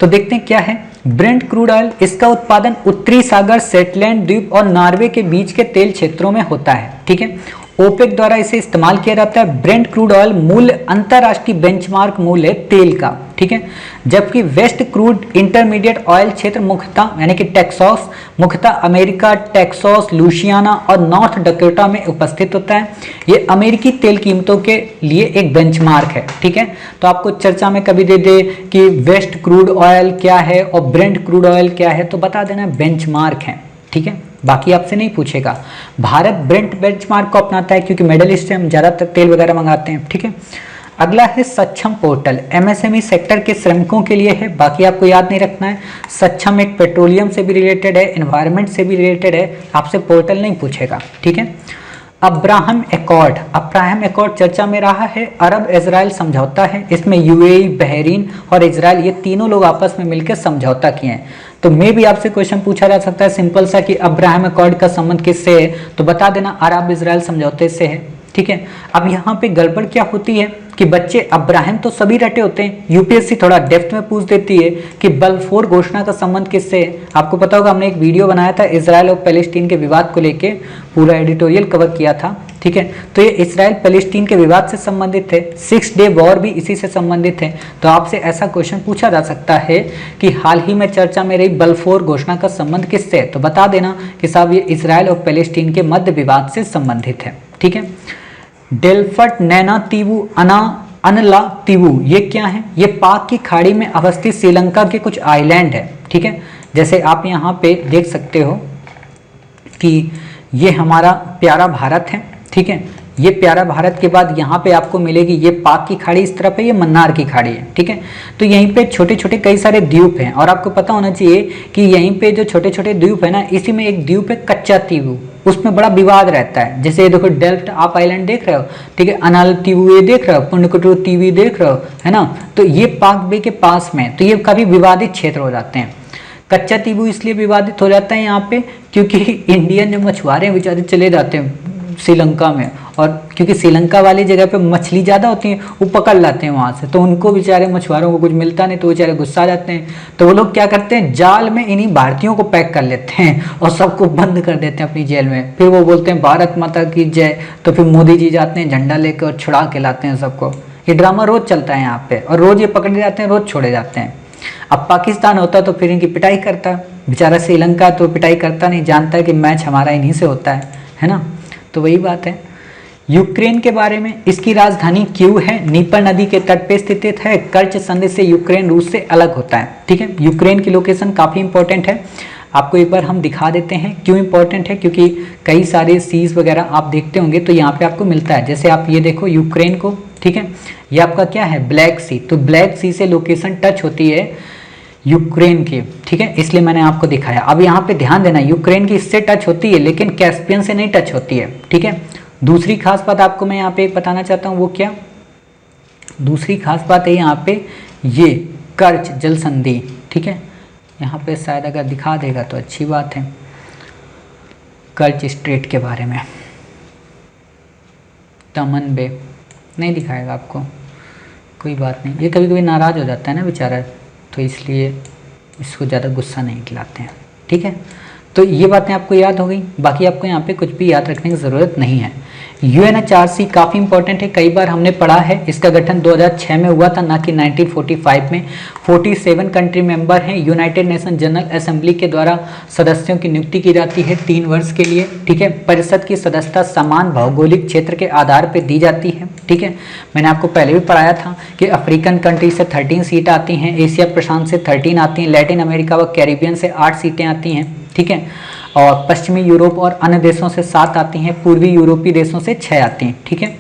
तो देखते हैं क्या है ब्रेंट क्रूड ऑयल। इसका उत्पादन उत्तरी सागर, सेटलैंड द्वीप और नॉर्वे के बीच के तेल क्षेत्रों में होता है, ठीक है। ओपेक द्वारा इसे इस्तेमाल किया जाता है। ब्रेंट क्रूड ऑयल मूल्य अंतरराष्ट्रीय बेंचमार्क मूल्य है तेल का, ठीक है। जबकि वेस्ट क्रूड इंटरमीडिएट ऑयल क्षेत्र मुख्यतः यानी कि टेक्सास, मुख्यतः अमेरिका, टेक्सास, लुसियाना और नॉर्थ डकोटा में उपस्थित होता है। ये अमेरिकी तेल कीमतों के लिए एक बेंचमार्क है, ठीक है। तो आपको चर्चा में कभी दे दे कि वेस्ट क्रूड ऑयल क्या है और ब्रेंट क्रूड ऑयल क्या है, तो बता देना बेंचमार्क है, ठीक है। बाकी आपसे नहीं पूछेगा। भारत ब्रेंट बेंचमार्क को अपनाता है क्योंकि मिडिल ईस्ट से हम ज़्यादातर तेल वगैरह मंगाते हैं, ठीक है। अगला है सक्षम पोर्टल, एमएसएमई सेक्टर के श्रमिकों के लिए है, बाकी आपको याद नहीं रखना है। सक्षम एक पेट्रोलियम से भी रिलेटेड है, एनवायरनमेंट से भी रिलेटेड है, आपसे पोर्टल नहीं पूछेगा, ठीक है। अब्राहम एकॉर्ड, अब्राहम एकॉर्ड चर्चा में रहा है। अरब इजराइल समझौता है, इसमें यूएई, बहरीन और इजराइल ये तीनों लोग आपस में मिलकर समझौता किए हैं। तो मे भी आपसे क्वेश्चन पूछा जा सकता है सिंपल सा कि अब्राहम एकॉर्ड का संबंध किससे है, तो बता देना अरब इजराइल समझौते से है, ठीक है। अब यहाँ पे गड़बड़ क्या होती है कि बच्चे अब्राहम तो सभी रटे होते हैं, यूपीएससी थोड़ा डेप्थ में पूछ देती है कि बल्फोर घोषणा का संबंध किससे है। आपको पता होगा हमने एक वीडियो बनाया था इजराइल और पैलेस्टीन के विवाद को लेके, पूरा एडिटोरियल कवर किया था, ठीक है। तो ये इजराइल पैलेस्टीन के विवाद से संबंधित है, 6 डे वॉर भी इसी से संबंधित है। तो आपसे ऐसा क्वेश्चन पूछा जा सकता है कि हाल ही में चर्चा में रही बल्फोर घोषणा का संबंध किससे है, तो बता देना कि साहब ये इजराइल और पैलेस्टीन के मध्य विवाद से संबंधित है, ठीक है। डेल्फट, नैना तीवु, अनला तीवु, ये क्या है? ये पाक की खाड़ी में अवस्थित श्रीलंका के कुछ आइलैंड है, ठीक है। जैसे आप यहाँ पे देख सकते हो कि ये हमारा प्यारा भारत है, ठीक है। ये प्यारा भारत के बाद यहाँ पे आपको मिलेगी ये पाक की खाड़ी इस तरफ है, ये मन्नार की खाड़ी है, ठीक है। तो यहीं पे छोटे छोटे कई सारे द्वीप हैं और आपको पता होना चाहिए कि यहीं पे जो छोटे छोटे द्वीप है ना, इसी में एक द्वीप है कच्चा तीवु, उसमें बड़ा विवाद रहता है। जैसे ये देखो डेल्फ्ट आप आइलैंड देख रहे हो, ठीक है, अनाल तीवु ये देख रहे हो, पुंडकटू तीवी देख रहे हो, है ना। तो ये पाक बे के पास में, तो ये काफी विवादित क्षेत्र हो जाते हैं। कच्चा तीवु इसलिए विवादित हो जाता है यहाँ पे क्योंकि इंडियन जो मछुआरे हैं बेचारे चले जाते हैं श्रीलंका में, और क्योंकि श्रीलंका वाली जगह पे मछली ज़्यादा होती है, वो पकड़ लाते हैं वहाँ से, तो उनको बेचारे मछुआरों को कुछ मिलता नहीं, तो बेचारे गुस्सा जाते हैं। तो वो लोग क्या करते हैं, जाल में इन्हीं भारतीयों को पैक कर लेते हैं और सबको बंद कर देते हैं अपनी जेल में। फिर वो बोलते हैं भारत माता की जय, तो फिर मोदी जी जाते हैं झंडा लेकर और छुड़ा के लाते हैं सबको। ये ड्रामा रोज़ चलता है यहाँ पे, और रोज़ ये पकड़े जाते हैं, रोज़ छोड़े जाते हैं। अब पाकिस्तान होता तो फिर इनकी पिटाई करता, बेचारा श्रीलंका तो पिटाई करता नहीं, जानता है कि मैच हमारा इन्हीं से होता है ना। तो वही बात है। यूक्रेन के बारे में, इसकी राजधानी क्यू है, नीपर नदी के तट पे स्थित है, कर्च संधि से यूक्रेन रूस से अलग होता है। ठीक है, यूक्रेन की लोकेशन काफ़ी इंपॉर्टेंट है, आपको एक बार हम दिखा देते हैं क्यों इंपॉर्टेंट है, क्योंकि कई सारे सीज वगैरह आप देखते होंगे तो यहाँ पे आपको मिलता है। जैसे आप ये देखो यूक्रेन को, ठीक है, ये आपका क्या है, ब्लैक सी, तो ब्लैक सी से लोकेशन टच होती है यूक्रेन की। ठीक है, इसलिए मैंने आपको दिखाया। अब यहाँ पे ध्यान देना, यूक्रेन की इससे टच होती है लेकिन कैस्पियन से नहीं टच होती है। ठीक है, दूसरी खास बात आपको मैं यहाँ पे एक बताना चाहता हूँ, वो क्या, दूसरी खास बात है यहाँ पे ये कर्च जल संधि। ठीक है, यहाँ पे शायद अगर दिखा देगा तो अच्छी बात है, कर्च स्ट्रेट के बारे में, तमन बे नहीं दिखाएगा आपको, कोई बात नहीं, ये कभी कभी नाराज़ हो जाता है ना बेचारा, तो इसलिए इसको ज़्यादा गुस्सा नहीं दिलाते हैं। ठीक है, तो ये बातें आपको याद हो गई, बाकी आपको यहाँ पे कुछ भी याद रखने की ज़रूरत नहीं है। UNHRC काफ़ी इंपॉर्टेंट है, कई बार हमने पढ़ा है, इसका गठन 2006 में हुआ था, ना कि 1945 में। 47 कंट्री मेंबर हैं। यूनाइटेड नेशन जनरल असेंबली के द्वारा सदस्यों की नियुक्ति की जाती है 3 वर्ष के लिए। ठीक है, परिषद की सदस्यता समान भौगोलिक क्षेत्र के आधार पर दी जाती है। ठीक है, मैंने आपको पहले भी पढ़ाया था कि अफ्रीकन कंट्री से 13 सीट आती हैं, एशिया प्रशांत से 13 आती हैं, लैटिन अमेरिका व कैरिबियन से 8 सीटें आती हैं। ठीक है, और पश्चिमी यूरोप और अन्य देशों से 7 आती हैं, पूर्वी यूरोपीय देशों से 6 आती हैं। ठीक है,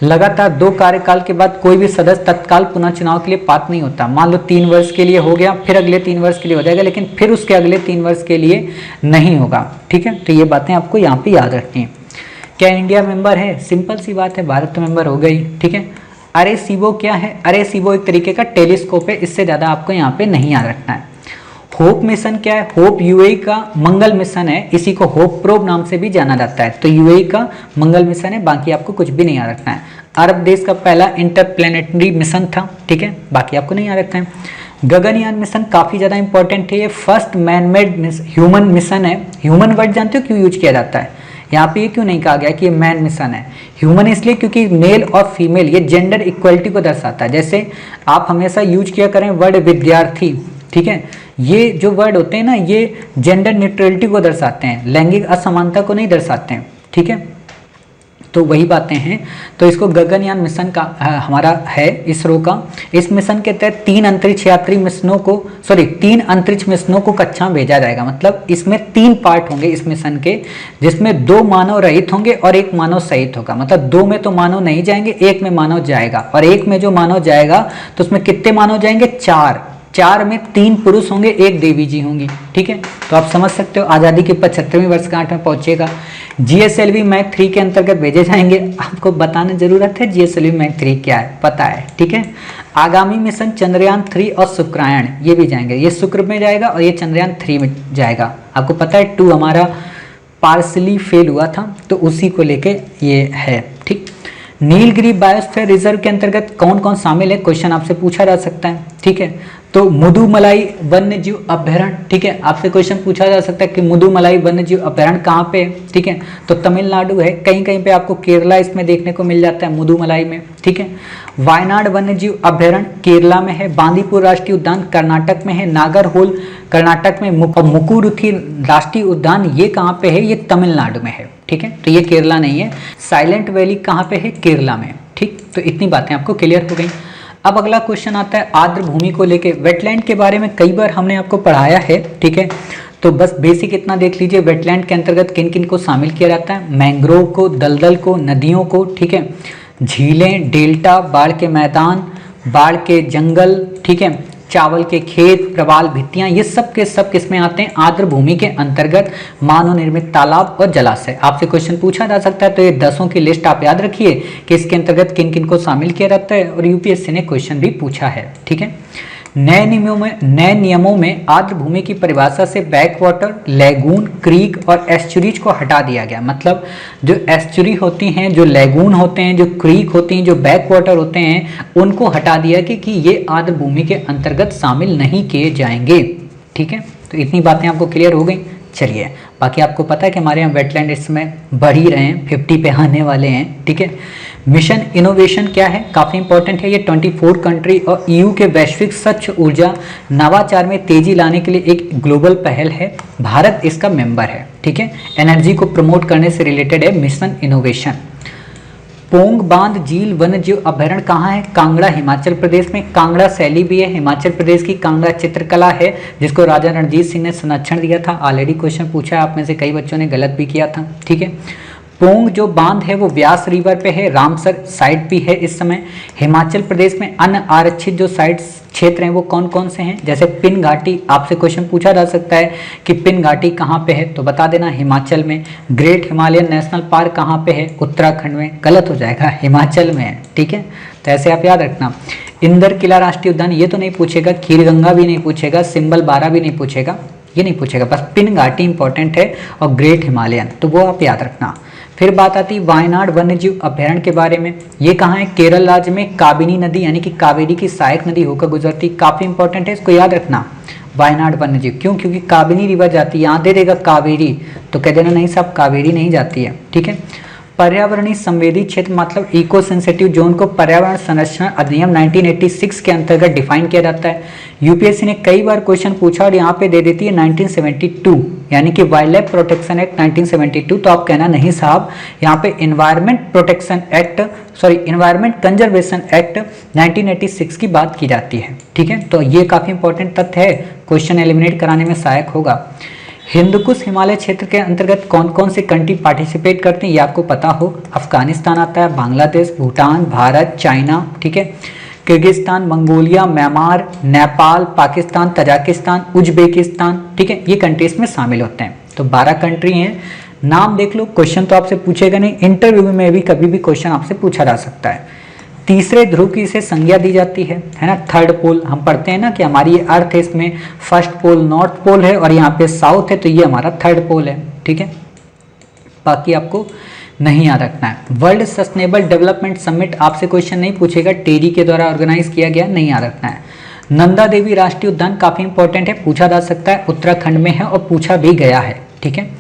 लगातार 2 कार्यकाल के बाद कोई भी सदस्य तत्काल पुनः चुनाव के लिए पात्र नहीं होता। मान लो 3 वर्ष के लिए हो गया, फिर अगले 3 वर्ष के लिए हो जाएगा, लेकिन फिर उसके अगले 3 वर्ष के लिए नहीं होगा। ठीक है, तो ये बातें आपको यहाँ पे याद रखनी है। क्या इंडिया मेंबर है? सिंपल सी बात है, भारत तो मेंबर हो गई। ठीक है, अरेसीबो क्या है? अरेसीबो एक तरीके का टेलीस्कोप है, इससे ज़्यादा आपको यहाँ पे नहीं याद रखना है। होप मिशन क्या है? होप यूएई का मंगल मिशन है, इसी को होप प्रोब नाम से भी जाना जाता है। तो यूएई का मंगल मिशन है, बाकी आपको कुछ भी नहीं याद रखना है। अरब देश का पहला इंटरप्लेनेटरी मिशन था। ठीक है, बाकी आपको नहीं याद रखना है। गगनयान मिशन काफ़ी ज़्यादा इंपॉर्टेंट है, ये first man made human mission है। ह्यूमन वर्ड जानते हो क्यों यूज किया जाता है? यहाँ पे ये क्यों नहीं कहा गया कि ये मैन मिशन है? ह्यूमन इसलिए क्योंकि मेल और फीमेल ये जेंडर इक्वलिटी को दर्शाता है। जैसे आप हमेशा यूज किया करें वर्ड विद्यार्थी। ठीक है, ये जो वर्ड होते हैं ना, ये जेंडर न्यूट्रलिटी को दर्शाते हैं, लैंगिक असमानता को नहीं दर्शाते हैं। ठीक है, तो वही बातें हैं। तो इसको गगनयान मिशन का हमारा है, इसरो का। इस मिशन के तहत 3 अंतरिक्ष यात्री मिशनों को 3 अंतरिक्ष मिशनों को कक्षा में भेजा जाएगा। मतलब इसमें 3 पार्ट होंगे इस मिशन के, जिसमें 2 मानव रहित होंगे और 1 मानव सहित होगा। मतलब 2 में तो मानव नहीं जाएंगे, 1 में मानव जाएगा। और 1 में जो मानव जाएगा तो उसमें कितने मानव जाएंगे? 4 में 3 पुरुष होंगे, 1 देवी जी होंगी। ठीक है, तो आप समझ सकते हो आज़ादी की 75वीं वर्षगांठ में पहुंचेगा। GSLV मैक 3 के अंतर्गत भेजे जाएंगे। आपको बताने जरूरत है GSLV मैक 3 क्या है, पता है। ठीक है, आगामी मिशन चंद्रयान 3 और शुक्रायन ये भी जाएंगे। ये शुक्र में जाएगा और ये चंद्रयान 3 में जाएगा। आपको पता है 2 हमारा पार्सली फेल हुआ था, तो उसी को लेके ये है। ठीक, नीलगिरी बायोस्फीयर रिजर्व के अंतर्गत कौन कौन शामिल है? क्वेश्चन आपसे पूछा जा सकता है। ठीक है, तो मुदुमलाई वन्य जीव अभ्यारण्य। ठीक है, आपसे क्वेश्चन पूछा जा सकता है कि मुदुमलाई वन्य जीव अभ्यारण्य कहाँ पे है? ठीक है, तो तमिलनाडु है। कहीं कहीं पे आपको केरला इसमें देखने को मिल जाता है, मुदुमलाई में। ठीक है, वायनाड वन्य जीव अभ्यारण्य केरला में है। बांदीपुर राष्ट्रीय उद्यान कर्नाटक में है। नागरहोल कर्नाटक में। मुकुरुथी राष्ट्रीय उद्यान ये कहाँ पे है? ये तमिलनाडु में है। ठीक है, तो ये केरला नहीं है। साइलेंट वैली कहाँ पे है? केरला में। ठीक, तो इतनी बातें आपको क्लियर हो गई। अब अगला क्वेश्चन आता है आर्द्र भूमि को लेके। वेटलैंड के बारे में कई बार हमने आपको पढ़ाया है। ठीक है, तो बस बेसिक इतना देख लीजिए, वेटलैंड के अंतर्गत किन किन को शामिल किया जाता है? मैंग्रोव को, दलदल को, नदियों को। ठीक है, झीलें, डेल्टा, बाढ़ के मैदान, बाढ़ के जंगल। ठीक है, चावल के खेत, प्रवाल भित्तियां, ये सब के सब किसमें आते हैं? आर्द्र भूमि के अंतर्गत। मानव निर्मित तालाब और जलाशय। आपसे क्वेश्चन पूछा जा सकता है, तो ये 10 की लिस्ट आप याद रखिए कि इसके अंतर्गत किन किन को शामिल किया जाता है, और यूपीएससी ने क्वेश्चन भी पूछा है। ठीक है, नए नियमों में आर्द्र भूमि की परिभाषा से बैक वाटर, लैगून, क्रीक और एस्चुरीज को हटा दिया गया। मतलब जो एस्चुरी होती हैं, जो लैगून होते हैं, जो क्रीक होती हैं, जो बैक वाटर होते हैं, उनको हटा दिया कि ये आर्द्र भूमि के अंतर्गत शामिल नहीं किए जाएंगे। ठीक है, तो इतनी बातें आपको क्लियर हो गई। चलिए, बाकी आपको पता है कि हमारे यहाँ वेटलैंड इसमें बढ़ ही रहे हैं, 50 पे आने वाले हैं। ठीक है, मिशन इनोवेशन क्या है? काफ़ी इंपॉर्टेंट है ये। 24 कंट्री और EU के वैश्विक स्वच्छ ऊर्जा नवाचार में तेजी लाने के लिए एक ग्लोबल पहल है। भारत इसका मेंबर है। ठीक है, एनर्जी को प्रमोट करने से रिलेटेड है मिशन इनोवेशन। पोंग बांध झील वन्य जीव अभयारण्य कहाँ है? कांगड़ा हिमाचल प्रदेश में। कांगड़ा शैली भी है हिमाचल प्रदेश की। कांगड़ा चित्रकला है जिसको राजा रणजीत सिंह ने संरक्षण दिया था। ऑलरेडी क्वेश्चन पूछा है, आप में से कई बच्चों ने गलत भी किया था, ठीक है। पोंग जो बांध है वो व्यास रिवर पे है। रामसर साइट भी है इस समय। हिमाचल प्रदेश में अन्य आरक्षित जो साइट्स क्षेत्र हैं वो कौन कौन से हैं? जैसे पिन घाटी, आपसे क्वेश्चन पूछा जा सकता है कि पिन घाटी कहाँ पे है, तो बता देना हिमाचल में। ग्रेट हिमालयन नेशनल पार्क कहाँ पे है? उत्तराखंड में। गलत हो जाएगा, हिमाचल में है, ठीक है। तो ऐसे आप याद रखना। इंदर किला राष्ट्रीय उद्यान ये तो नहीं पूछेगा, खीरगंगा भी नहीं पूछेगा, सिंबल 12 भी नहीं पूछेगा, ये नहीं पूछेगा, बस पिन घाटी इंपॉर्टेंट है और ग्रेट हिमालयन, तो वो आप याद रखना। फिर बात आती है वायनाड वन्यजीव अभयारण्य के बारे में। ये कहाँ है? केरल राज्य में। काबिनी नदी यानी कि कावेरी की सहायक नदी होकर गुजरती, काफी इंपॉर्टेंट है, इसको याद रखना। वायनाड वन्यजीव क्यों? क्योंकि काबिनी रिवर जाती है, यहाँ दे देगा कावेरी, तो कह देना नहीं साहब कावेरी नहीं जाती है, ठीक है। पर्यावरणीय संवेदी क्षेत्र मतलब इको सेंसिटिव जोन को पर्यावरण संरक्षण अधिनियम 1986 के अंतर्गत डिफाइन किया जाता है। यूपीएससी ने कई बार क्वेश्चन पूछा और यहाँ पे दे देती है 1972 यानी कि वाइल्ड लाइफ प्रोटेक्शन एक्ट 1972, तो आप कहना नहीं साहब यहाँ पे इन्वायरमेंट कंजर्वेशन एक्ट 1986 की बात की जाती है, ठीक है। तो ये काफी इंपॉर्टेंट तथ्य है, क्वेश्चन एलिमिनेट कराने में सहायक होगा। हिंदकुश हिमालय क्षेत्र के अंतर्गत कौन कौन से कंट्री पार्टिसिपेट करते हैं ये आपको पता हो। अफगानिस्तान आता है, बांग्लादेश, भूटान, भारत, चाइना, ठीक है। Kyrgyzstan, Mongolia, Myanmar, Nepal, Pakistan, Tajikistan, Uzbekistan, ठीक है, ये कंट्रीज में शामिल होते हैं। तो 12 कंट्री हैं, नाम देख लो। क्वेश्चन तो आपसे पूछेगा नहीं, इंटरव्यू में भी कभी भी क्वेश्चन आपसे पूछा जा सकता है। तीसरे ध्रुव की इसे संज्ञा दी जाती है ना। थर्ड पोल हम पढ़ते हैं ना कि हमारी ये अर्थ है, इसमें फर्स्ट पोल नॉर्थ पोल है और यहाँ पे साउथ है, तो ये हमारा थर्ड पोल है, ठीक है। बाकी आपको नहीं याद रखना है। वर्ल्ड सस्टेनेबल डेवलपमेंट समिट आपसे क्वेश्चन नहीं पूछेगा, टेरी के द्वारा ऑर्गेनाइज किया गया, नहीं याद रखना है। नंदा देवी राष्ट्रीय उद्यान काफी इंपॉर्टेंट है, पूछा जा सकता है, उत्तराखंड में है और पूछा भी गया है, ठीक है।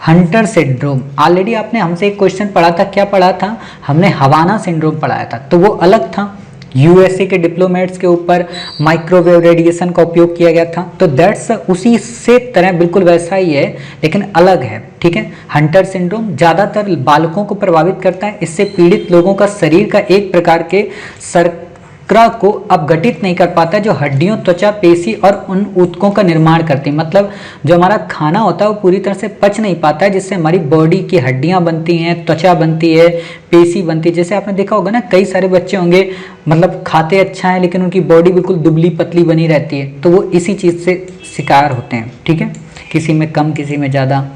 हंटर सिंड्रोम ऑलरेडी आपने हमसे एक क्वेश्चन पढ़ा था, क्या पढ़ा था हमने? हवाना सिंड्रोम पढ़ाया था, तो वो अलग था। यूएसए के डिप्लोमेट्स के ऊपर माइक्रोवेव रेडिएशन का उपयोग किया गया था, तो दैट्स उसी से तरह बिल्कुल वैसा ही है लेकिन अलग है, ठीक है। हंटर सिंड्रोम ज्यादातर बालकों को प्रभावित करता है। इससे पीड़ित लोगों का शरीर का एक प्रकार के को अपघटित नहीं कर पाता, जो हड्डियों, त्वचा, पेशी और उन ऊतकों का निर्माण करती है। मतलब जो हमारा खाना होता है वो पूरी तरह से पच नहीं पाता है, जिससे हमारी बॉडी की हड्डियां बनती हैं, त्वचा बनती है, पेशी बनती है। जैसे आपने देखा होगा ना, कई सारे बच्चे होंगे मतलब खाते अच्छा है लेकिन उनकी बॉडी बिल्कुल दुबली पतली बनी रहती है, तो वो इसी चीज से शिकार होते हैं, ठीक है। किसी में कम, किसी में ज्यादा।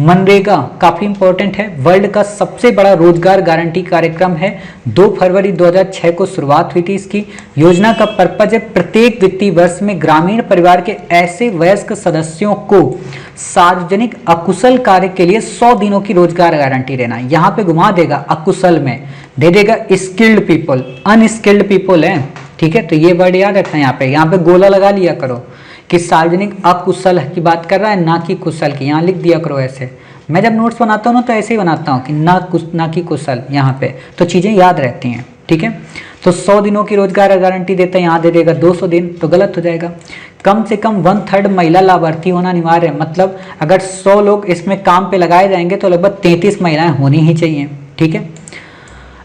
मनरेगा काफी इंपॉर्टेंट है, वर्ल्ड का सबसे बड़ा रोजगार गारंटी कार्यक्रम है। 2 फरवरी 2006 को शुरुआत हुई थी इसकी। योजना का पर्पज है प्रत्येक वित्तीय वर्ष में ग्रामीण परिवार के ऐसे वयस्क सदस्यों को सार्वजनिक अकुशल कार्य के लिए 100 दिनों की रोजगार गारंटी देना। यहाँ पे घुमा देगा, अकुशल में दे देगा स्किल्ड पीपल, अनस्किल्ड पीपल है, ठीक है। तो ये वर्ड याद रखना, यहाँ पे गोला लगा लिया करो कि सार्वजनिक अकुशल की बात कर रहा है, ना कि कुशल की, यहाँ लिख दिया करो ऐसे। मैं जब नोट्स बनाता हूँ ना तो ऐसे ही बनाता हूँ कि ना कि कुशल, यहाँ पे तो चीजें याद रहती हैं, ठीक है। तो 100 दिनों की रोजगार गारंटी देता है, यहाँ दे देगा 200 दिन, तो गलत हो जाएगा। कम से कम 1/3 महिला लाभार्थी होना अनिवार्य है, मतलब अगर 100 लोग इसमें काम पे लगाए जाएंगे तो लगभग 33 महिलाएं होनी ही चाहिए, ठीक है।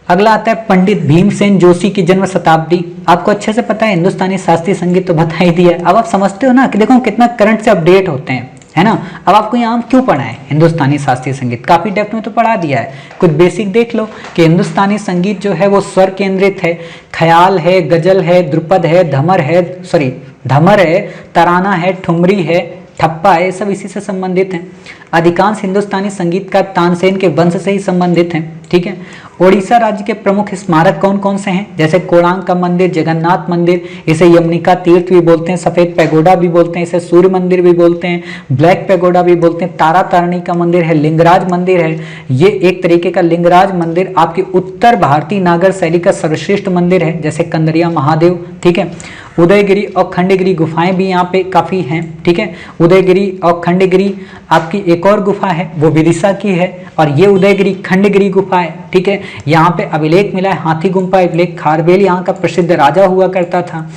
अगला आता है पंडित भीमसेन जोशी की जन्म शताब्दी। आपको अच्छे से पता है, हिंदुस्तानी शास्त्रीय संगीत तो बता ही दिया है। अब आप समझते हो ना कि देखो कितना करंट से अपडेट होते हैं, है ना। अब आपको यहाँ क्यों पढ़ा है हिंदुस्तानी शास्त्रीय संगीत, काफी डेप्थ में तो पढ़ा दिया है। कुछ बेसिक देख लो कि हिंदुस्तानी संगीत जो है वो स्वर केंद्रित है, ख्याल है, गजल है, द्रुपद है, धमर है, तराना है, ठुमरी है, ठप्पा है, सब इसी से संबंधित हैं। अधिकांश हिंदुस्तानी संगीत का तानसेन के वंश से ही संबंधित हैं, ठीक है। ओडिशा राज्य के प्रमुख स्मारक कौन कौन से हैं? जैसे कोणार्क का मंदिर, जगन्नाथ मंदिर, इसे यमनिका तीर्थ भी बोलते हैं, सफेद पैगोडा भी बोलते हैं, इसे सूर्य मंदिर भी बोलते हैं, ब्लैक पैगोडा भी बोलते हैं, तारा तारिणी का मंदिर है, लिंगराज मंदिर है। ये एक तरीके का लिंगराज मंदिर आपकी उत्तर भारतीय नागर शैली का सर्वश्रेष्ठ मंदिर है, जैसे कंदरिया महादेव, ठीक है। उदयगिरी और खंडगिरी गुफाएं भी यहाँ पे काफी हैं, ठीक है। उदयगिरी और खंडगिरी आपकी एक और गुफा है, वो विदिशा की है, और ये उदयगिरी खंडगिरी गुफा है, ठीक है। यहाँ पे अभिलेख मिला है, हाथी गुम्फा अभिलेख। खारवेल यहाँ का प्रसिद्ध राजा हुआ करता था,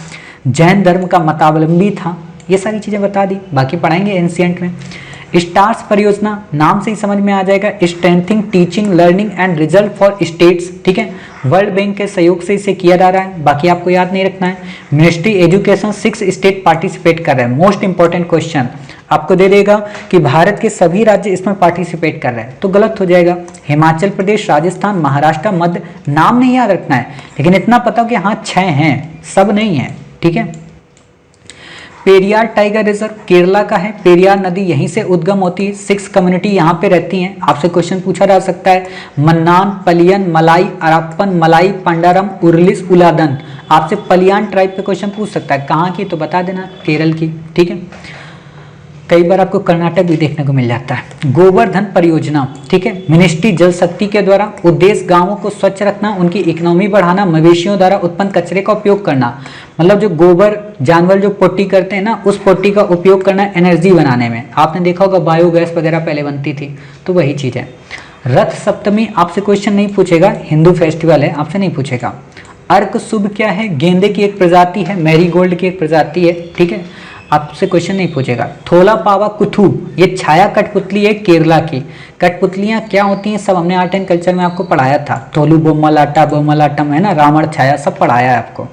जैन धर्म का मतावलंबी था। ये सारी चीजें बता दी, बाकी पढ़ाएंगे एंशिएंट में। स्टार्स परियोजना नाम से ही समझ में आ जाएगा, strengthening teaching learning and result for states, ठीक है, वर्ल्ड बैंक के सहयोग से इसे किया जा रहा है, बाकी आपको याद नहीं रखना है। मिनिस्ट्री एजुकेशन 6 स्टेट पार्टिसिपेट कर रहे हैं, मोस्ट इंपॉर्टेंट क्वेश्चन आपको दे देगा कि भारत के सभी राज्य इसमें पार्टिसिपेट कर रहे हैं, तो गलत हो जाएगा। हिमाचल प्रदेश, राजस्थान, महाराष्ट्र, मध्य, नाम नहीं याद रखना है, लेकिन इतना पता हो कि हाँ 6 हैं, सब नहीं है, ठीक है। पेरियार टाइगर रिजर्व केरला का है, पेरियार नदी यहीं से उद्गम होती है, 6 कम्युनिटी यहाँ पे रहती हैं, आपसे क्वेश्चन पूछा जा सकता है। मन्नान, पलियन, मलाई, अराप्पन, मलाई, पंडारम, उर्लिस, उलादन, आपसे पलियान ट्राइब पे क्वेश्चन पूछ सकता है, कहाँ की तो बता देना, केरल की, ठीक है। कई बार आपको कर्नाटक भी देखने को मिल जाता है। गोवर्धन परियोजना, ठीक है, मिनिस्ट्री जल शक्ति के द्वारा, उद्देश्य गांवों को स्वच्छ रखना, उनकी इकोनॉमी बढ़ाना, मवेशियों द्वारा उत्पन्न कचरे का उपयोग करना, मतलब जो गोबर जानवर जो पोटी करते हैं ना, उस पोटी का उपयोग करना एनर्जी बनाने में। आपने देखा होगा बायोगैस वगैरह पहले बनती थी, तो वही चीज है। रथ सप्तमी आपसे क्वेश्चन नहीं पूछेगा, हिंदू फेस्टिवल है, आपसे नहीं पूछेगा। अर्क शुभ क्या है, गेंदे की एक प्रजाति है, मैरीगोल्ड की एक प्रजाति है, ठीक है, आपसे क्वेश्चन नहीं पूछेगा। थोला पावा कुथू, ये छाया कठपुतली है केरला की। कठपुतलियां क्या होती हैं सब हमने आर्ट एंड कल्चर में आपको पढ़ाया था, थोलू बोम्मलाटा बोम्मलाटम है ना, रावण छाया, सब पढ़ाया है आपको।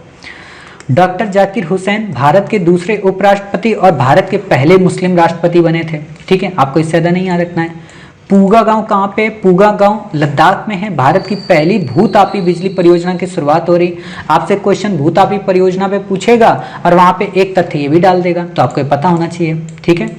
डॉक्टर जाकिर हुसैन भारत के दूसरे उपराष्ट्रपति और भारत के पहले मुस्लिम राष्ट्रपति बने थे, ठीक है, आपको इससे ज़्यादा नहीं याद रखना है। पूगा गांव कहाँ पे, पूगा गांव लद्दाख में है, भारत की पहली भूतापी बिजली परियोजना की शुरुआत हो रही। आपसे क्वेश्चन भूतापी परियोजना पे पूछेगा और वहां पे एक तथ्य ये भी डाल देगा, तो आपको पता होना चाहिए, ठीक है।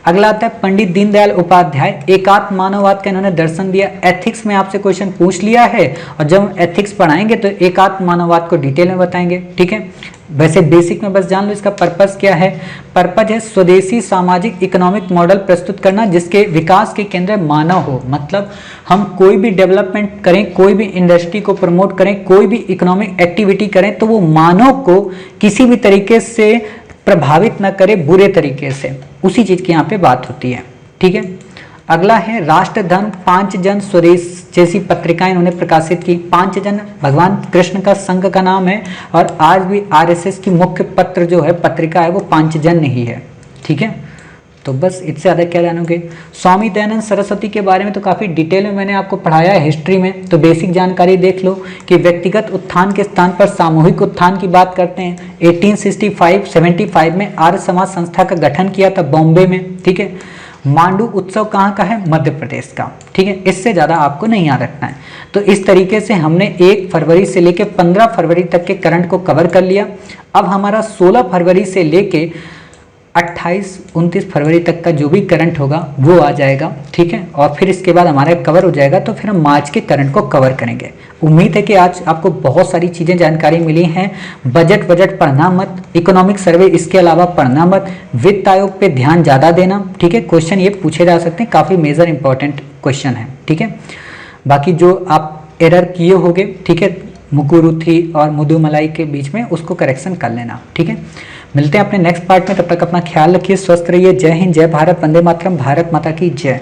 अगला आता है पंडित दीनदयाल उपाध्याय, एकात्म मानववाद का इन्होंने दर्शन दिया। एथिक्स में आपसे क्वेश्चन पूछ लिया है, और जब हम एथिक्स पढ़ाएंगे तो एकात्म मानववाद को डिटेल में बताएंगे, ठीक है। वैसे बेसिक में बस जान लो इसका पर्पस क्या है। पर्पस है स्वदेशी सामाजिक इकोनॉमिक मॉडल प्रस्तुत करना जिसके विकास के केंद्र मानव हो। मतलब हम कोई भी डेवलपमेंट करें, कोई भी इंडस्ट्री को प्रमोट करें, कोई भी इकोनॉमिक एक्टिविटी करें, तो वो मानव को किसी भी तरीके से प्रभावित न करे बुरे तरीके से, उसी चीज की यहाँ पे बात होती है, ठीक है। अगला है राष्ट्र धर्म, 5 जन स्वदेश जैसी पत्रिकाएं इन्होंने प्रकाशित की। 5 जन भगवान कृष्ण का संघ का नाम है, और आज भी आरएसएस की मुख्य पत्र जो है पत्रिका है वो 5 जन ही है, ठीक है। तो बस इससे ज़्यादा क्या जानोगे। स्वामी दयानंद सरस्वती के बारे में तो काफ़ी डिटेल में मैंने आपको पढ़ाया है हिस्ट्री में, तो बेसिक जानकारी देख लो कि व्यक्तिगत उत्थान के स्थान पर सामूहिक उत्थान की बात करते हैं। 1865-75 में आर्य समाज संस्था का गठन किया था बॉम्बे में, ठीक है। मांडू उत्सव कहाँ का है, मध्य प्रदेश का, ठीक है। इससे ज़्यादा आपको नहीं याद रखना है। तो इस तरीके से हमने 1 फरवरी से लेके 15 फरवरी तक के करंट को कवर कर लिया। अब हमारा 16 फरवरी से लेके 28-29 फरवरी तक का जो भी करंट होगा वो आ जाएगा, ठीक है। और फिर इसके बाद हमारा कवर हो जाएगा, तो फिर हम मार्च के करंट को कवर करेंगे। उम्मीद है कि आज आपको बहुत सारी चीज़ें जानकारी मिली हैं। बजट पढ़ना मत, इकोनॉमिक सर्वे इसके अलावा पढ़ना मत, वित्त आयोग पे ध्यान ज़्यादा देना, ठीक है। क्वेश्चन ये पूछे जा सकते हैं, काफ़ी मेजर इंपॉर्टेंट क्वेश्चन है, ठीक है। बाकी जो आप एरर किए होंगे, ठीक है, मुकुरुथी और मुदुमलाई के बीच में, उसको करेक्शन कर लेना, ठीक है। मिलते हैं अपने नेक्स्ट पार्ट में, तब तक अपना ख्याल रखिए, स्वस्थ रहिए। जय हिंद, जय भारत, वंदे मातरम, भारत माता की जय।